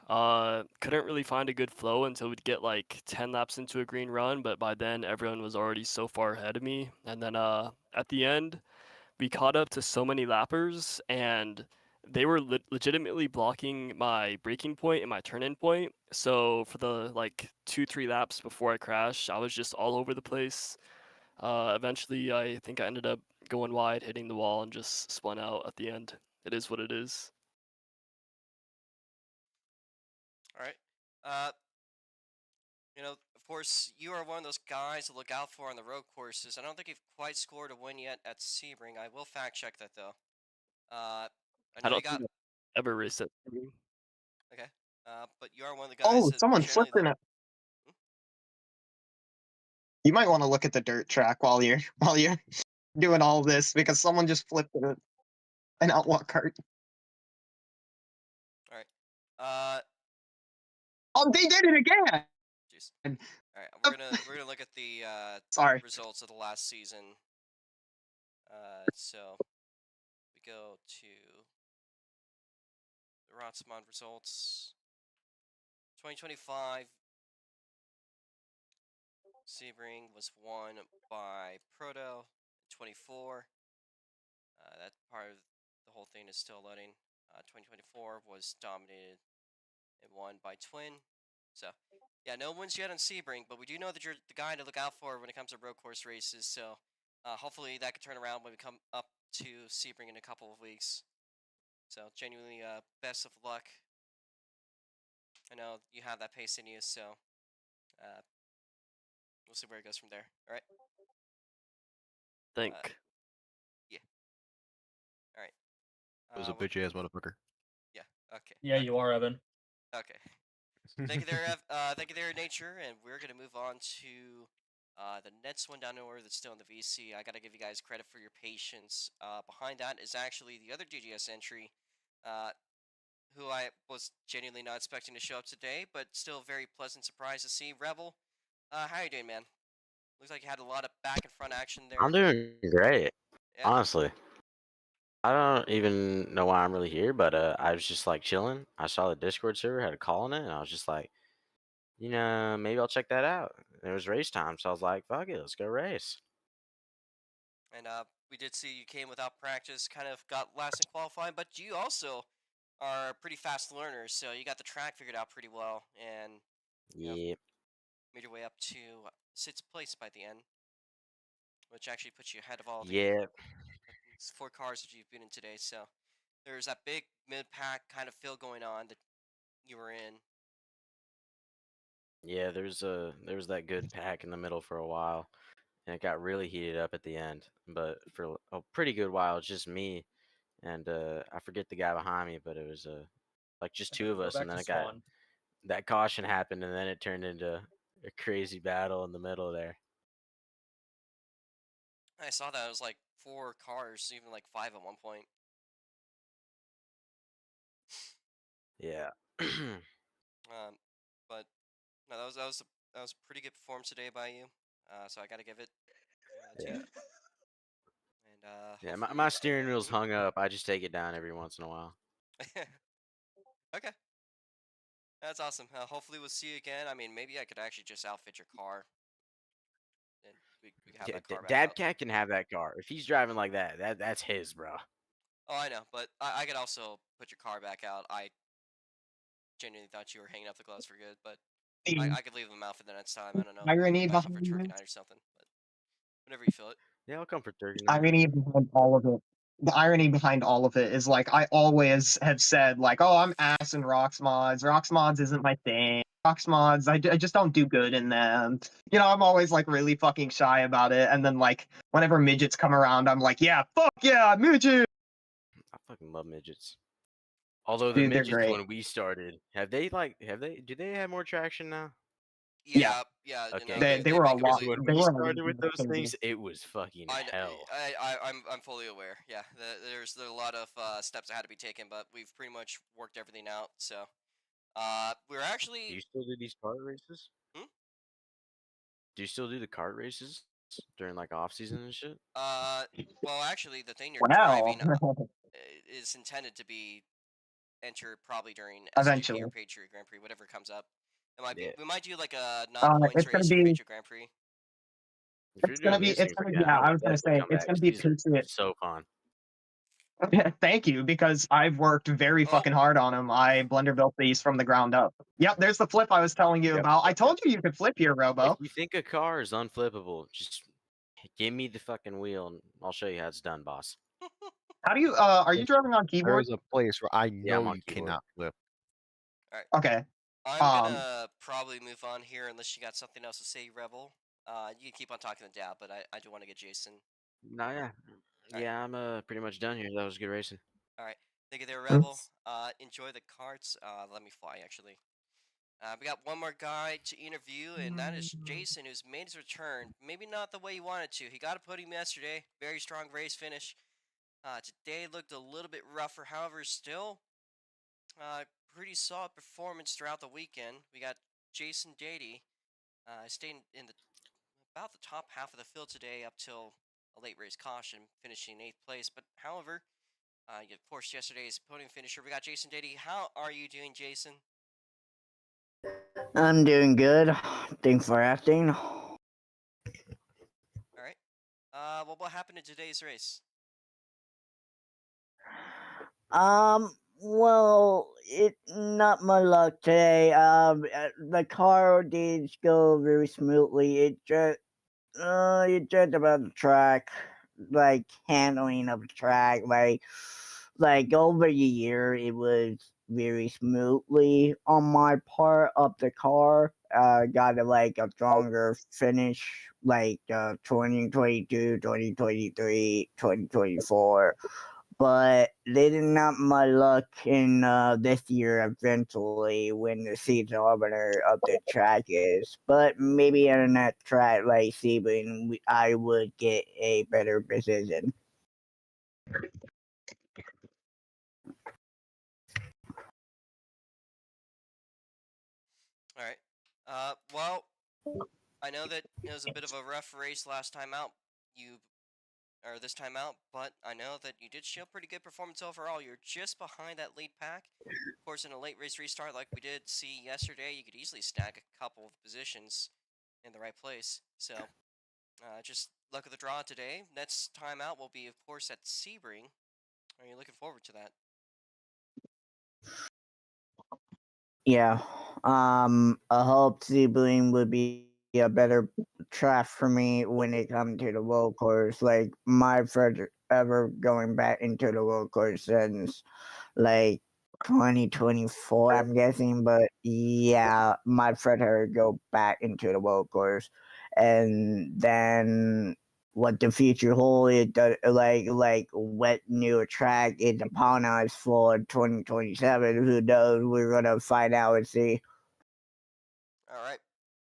Speaker 8: Couldn't really find a good flow until we'd get like 10 laps into a green run, but by then everyone was already so far ahead of me. And then at the end, we caught up to so many lappers, and they were legitimately blocking my braking point and my turn-in point. So for the like 2-3 laps before I crashed, I was just all over the place. Eventually, I think I ended up going wide, hitting the wall, and just spun out at the end. It is what it is.
Speaker 1: All right. Uh, of course, you are one of those guys to look out for on the road courses. I don't think you've quite scored a win yet at Sebring. I will fact check that though. I
Speaker 8: I
Speaker 1: know you
Speaker 8: don't think
Speaker 1: got
Speaker 8: I've ever raced it.
Speaker 1: okay. But you are one of the guys
Speaker 7: Oh,
Speaker 1: that
Speaker 7: someone
Speaker 1: generally
Speaker 7: flipping it. You might want to look at the dirt track while you're doing all this because someone just flipped an outlaw cart.
Speaker 1: All right. Uh,
Speaker 7: Oh, they did it again.
Speaker 1: jeez. All right. We're gonna look at the
Speaker 7: Sorry.
Speaker 1: results of the last season. So we go to the Rotsmond results. 2025 Sebring was won by Proto. 24. That part of the whole thing is still loading. 2024 was dominated and won by Twin. So, yeah, no wins yet on Sebring, but we do know that you're the guy to look out for when it comes to road course races. So, hopefully that can turn around when we come up to Sebring in a couple of weeks. So, genuinely, best of luck. I know you have that pace in you, so we'll see where it goes from there. All right.
Speaker 8: Think.
Speaker 1: Yeah. All right.
Speaker 4: It was a bitch ass motherfucker.
Speaker 1: Yeah. Okay.
Speaker 5: Yeah, you are, Evan.
Speaker 1: Okay. Thank you there, thank you there, Nature, and we're gonna move on to the next one down in order that's still in the VC. I gotta give you guys credit for your patience. Behind that is actually the other DGS entry, uh, who I was genuinely not expecting to show up today, but still very pleasant surprise to see. Rebel, how you doing, man? Looks like you had a lot of back and front action there.
Speaker 9: I'm doing great,
Speaker 1: Yeah.
Speaker 9: honestly. I don't even know why I'm really here, but I was just like chilling. I saw the Discord server had a call in it, and I was just like, maybe I'll check that out. It was race time, so I was like, fuck it, let's go race.
Speaker 1: And we did see you came without practice, kind of got last in qualifying, but you also are pretty fast learners, so you got the track figured out pretty well, and
Speaker 9: Yeah,
Speaker 1: made your way up to sixth place by the end, which actually puts you ahead of all the
Speaker 9: yeah,
Speaker 1: 4 cars that you've been in today. So there's that big mid-pack kind of feel going on that you were in.
Speaker 9: yeah. There was that good pack in the middle for a while, and it got really heated up at the end. But for a pretty good while, it's just me and I forget the guy behind me, but it was like just two of
Speaker 5: Go
Speaker 9: us,
Speaker 5: back
Speaker 9: and then
Speaker 5: to
Speaker 9: it got
Speaker 5: Swan.
Speaker 9: that caution happened, and then it turned into a crazy battle in the middle there.
Speaker 1: I saw that it was like 4 cars, even like 5 at one point.
Speaker 9: Yeah.
Speaker 1: But no, that was a pretty good performance today by you. So I got to give it to
Speaker 9: Yeah.
Speaker 1: you. And
Speaker 9: Yeah,
Speaker 1: hopefully,
Speaker 9: my steering wheel's hung up. I just take it down every once in a while.
Speaker 1: okay, that's awesome. Hopefully we'll see you again. I mean, maybe I could actually just outfit your car, and we can have
Speaker 9: Yeah,
Speaker 1: that car back
Speaker 9: Dad
Speaker 1: out.
Speaker 9: Cat can have that car. If he's driving like that, that's his, bro.
Speaker 1: Oh, I know, but I could also put your car back out. I genuinely thought you were hanging up the gloves for good, but
Speaker 7: The
Speaker 1: I could leave them out for the next time. I don't know.
Speaker 7: irony
Speaker 1: Might come for
Speaker 7: behind
Speaker 1: turkey
Speaker 7: this.
Speaker 1: night or something, but whenever you feel it.
Speaker 9: Yeah, I'll come for turkey
Speaker 7: The
Speaker 9: night.
Speaker 7: irony behind all of it. The irony behind all of it is like I always have said like, oh, I'm ass in ROX mods. ROX mods isn't my thing. ROX mods, I just don't do good in them. I'm always like really fucking shy about it. And then like whenever midgets come around, I'm like, yeah, fuck yeah, midget.
Speaker 9: I fucking love midgets. Although the
Speaker 7: Dude, they're
Speaker 9: midgets
Speaker 7: great.
Speaker 9: when we started, do they have more traction now?
Speaker 7: Yeah.
Speaker 1: Yeah.
Speaker 9: Okay,
Speaker 7: They
Speaker 9: good.
Speaker 7: they were a
Speaker 1: make them
Speaker 7: lot.
Speaker 9: Because
Speaker 1: really.
Speaker 9: when
Speaker 7: They
Speaker 9: we
Speaker 7: were
Speaker 9: started with those
Speaker 7: crazy.
Speaker 9: things, it was fucking hell.
Speaker 1: I'm fully aware. Yeah, there's a lot of steps that had to be taken, but we've pretty much worked everything out. So, we're
Speaker 9: Do
Speaker 1: actually.
Speaker 9: you still do these kart races?
Speaker 1: Hmm?
Speaker 9: Do you still do the kart races during like off season and shit?
Speaker 1: Well, actually, the thing you're
Speaker 7: Wow.
Speaker 1: driving is intended to be entered probably during SGP or
Speaker 7: Eventually.
Speaker 1: Patriot Grand Prix, whatever comes up. It might be.
Speaker 9: Yeah.
Speaker 1: We might do like a non-points
Speaker 7: It's gonna
Speaker 1: race for
Speaker 7: be
Speaker 1: Patriot Grand Prix.
Speaker 9: If you're doing this thing again,
Speaker 7: yeah,
Speaker 9: I
Speaker 7: I
Speaker 9: would
Speaker 7: was gonna
Speaker 9: definitely
Speaker 7: say
Speaker 9: come
Speaker 7: it's
Speaker 9: back.
Speaker 7: gonna
Speaker 9: 'Cause
Speaker 7: be
Speaker 9: these are
Speaker 7: Patriot.
Speaker 9: so fun.
Speaker 7: Thank you, because I've worked very
Speaker 1: Oh.
Speaker 7: fucking hard on them. I blender built these from the ground up. Yep, there's the flip I was telling you
Speaker 9: Yep,
Speaker 7: about. I
Speaker 9: yep,
Speaker 7: told you could flip here,
Speaker 9: If
Speaker 7: Robo.
Speaker 9: you think a car is unflippable, just give me the fucking wheel and I'll show you how it's done, boss.
Speaker 7: How do you are you driving on
Speaker 4: There
Speaker 7: keyboard?
Speaker 4: is a place where I
Speaker 9: Yeah, I'm
Speaker 4: know
Speaker 9: on
Speaker 4: you
Speaker 9: keyboard.
Speaker 4: cannot flip.
Speaker 7: Okay.
Speaker 1: I'm gonna probably move on here unless you got something else to say, Rebel. You can keep on talking to Dad, but I do want to get Jason.
Speaker 9: No, yeah.
Speaker 1: Alright.
Speaker 9: Yeah, I'm pretty much done here. That was good racing.
Speaker 1: All right, thank you there, Rebel. Enjoy the carts. Let me fly actually. We got one more guy to interview, and that is Jason, who's made his return. Maybe not the way he wanted to. He got a podium yesterday. Very strong race finish. Today looked a little bit rougher. However, still pretty solid performance throughout the weekend. We got Jason Dady staying in about the top half of the field today up till a late race caution, finishing 8th place. But however, of course, yesterday's podium finisher. We got Jason Dady. How are you doing, Jason?
Speaker 10: I'm doing good. Thanks for asking.
Speaker 1: All right. Well, what happened in today's race?
Speaker 10: Well, it not my luck today. The car did go very smoothly. It just about the track, like handling of the track, like over the year, it was very smoothly on my part of the car. Got like a stronger finish, like 2022, 2023, 2024. But they did not my luck in this year eventually when the season opener of the track is. But maybe on that track like Sebring, I would get a better position.
Speaker 1: All right. Well, I know that it was a bit of a rough race last time out. Or this time out, but I know that you did show pretty good performance overall. You're just behind that lead pack. Of course, in a late race restart like we did see yesterday, you could easily stack a couple of positions in the right place. So, just luck of the draw today. Next time out will be, of course, at Sebring. Are you looking forward to that?
Speaker 10: Yeah. I hope Sebring would be a better track for me when it comes to the road course. Like my first ever going back into the road course since like 2024, I'm guessing. But yeah, my friend her go back into the road course, and then what the future hold it like what new track is upon us for 2027. Who knows? We're gonna find out and see.
Speaker 1: All right.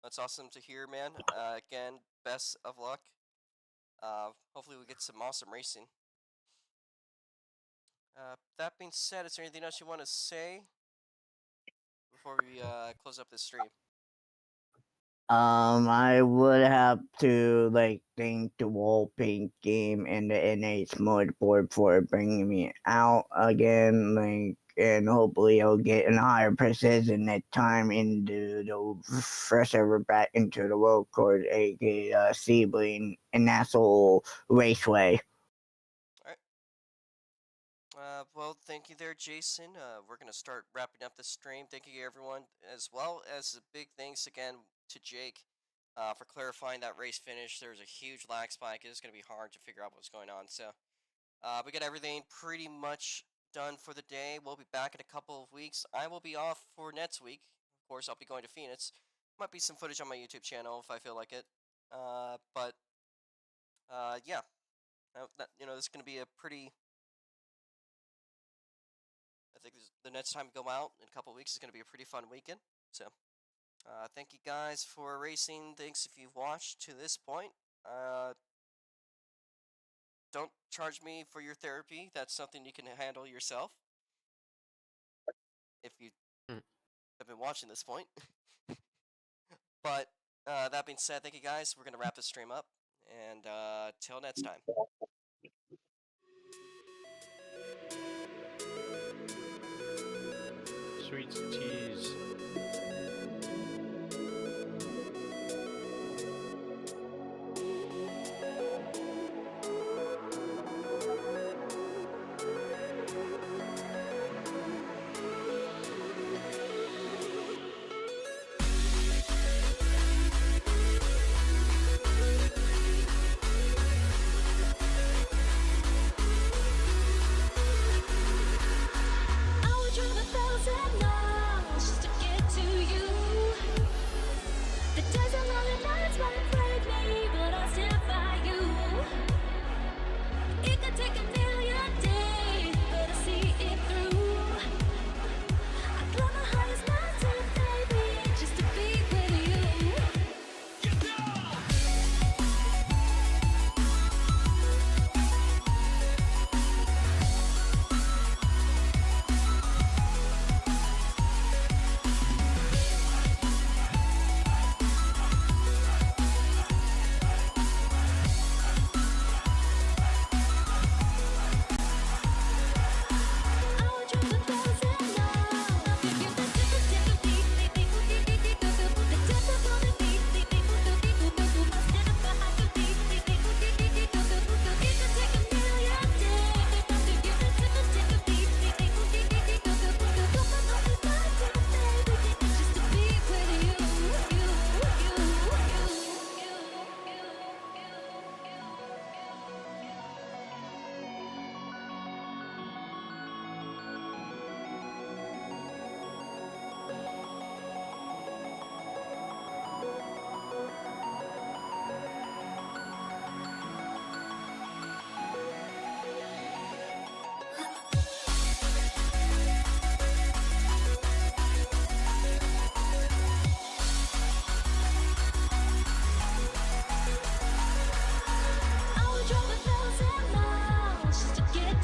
Speaker 1: That's awesome to hear, man. Again, best of luck. Hopefully we get some awesome racing. That being said, is there anything else you want to say before we close up this stream?
Speaker 10: I would have to like thank the wall paint game and the NA Smart Board for bringing me out again, like, and hopefully I'll get a higher precision next time into the first ever back into the road course, aka Sebring and Nassau Raceway.
Speaker 1: Well, thank you there, Jason. We're going to start wrapping up the stream. Thank you, everyone, as well as a big thanks again to Jake for clarifying that race finish. There was a huge lag spike. It's going to be hard to figure out what's going on. So we got everything pretty much done for the day. We'll be back in a couple of weeks. I will be off for next week. Of course, I'll be going to Phoenix. Might be some footage on my YouTube channel if I feel like it. But yeah, this is going to be a pretty... I think the next time we go out in a couple of weeks is going to be a pretty fun weekend. So, thank you guys for racing. Thanks if you've watched to this point. Don't charge me for your therapy. That's something you can handle yourself. If you have been watching this point. But, that being said, thank you guys. We're going to wrap this stream up. And, till next time.
Speaker 9: Sweet cheese.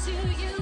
Speaker 3: to you.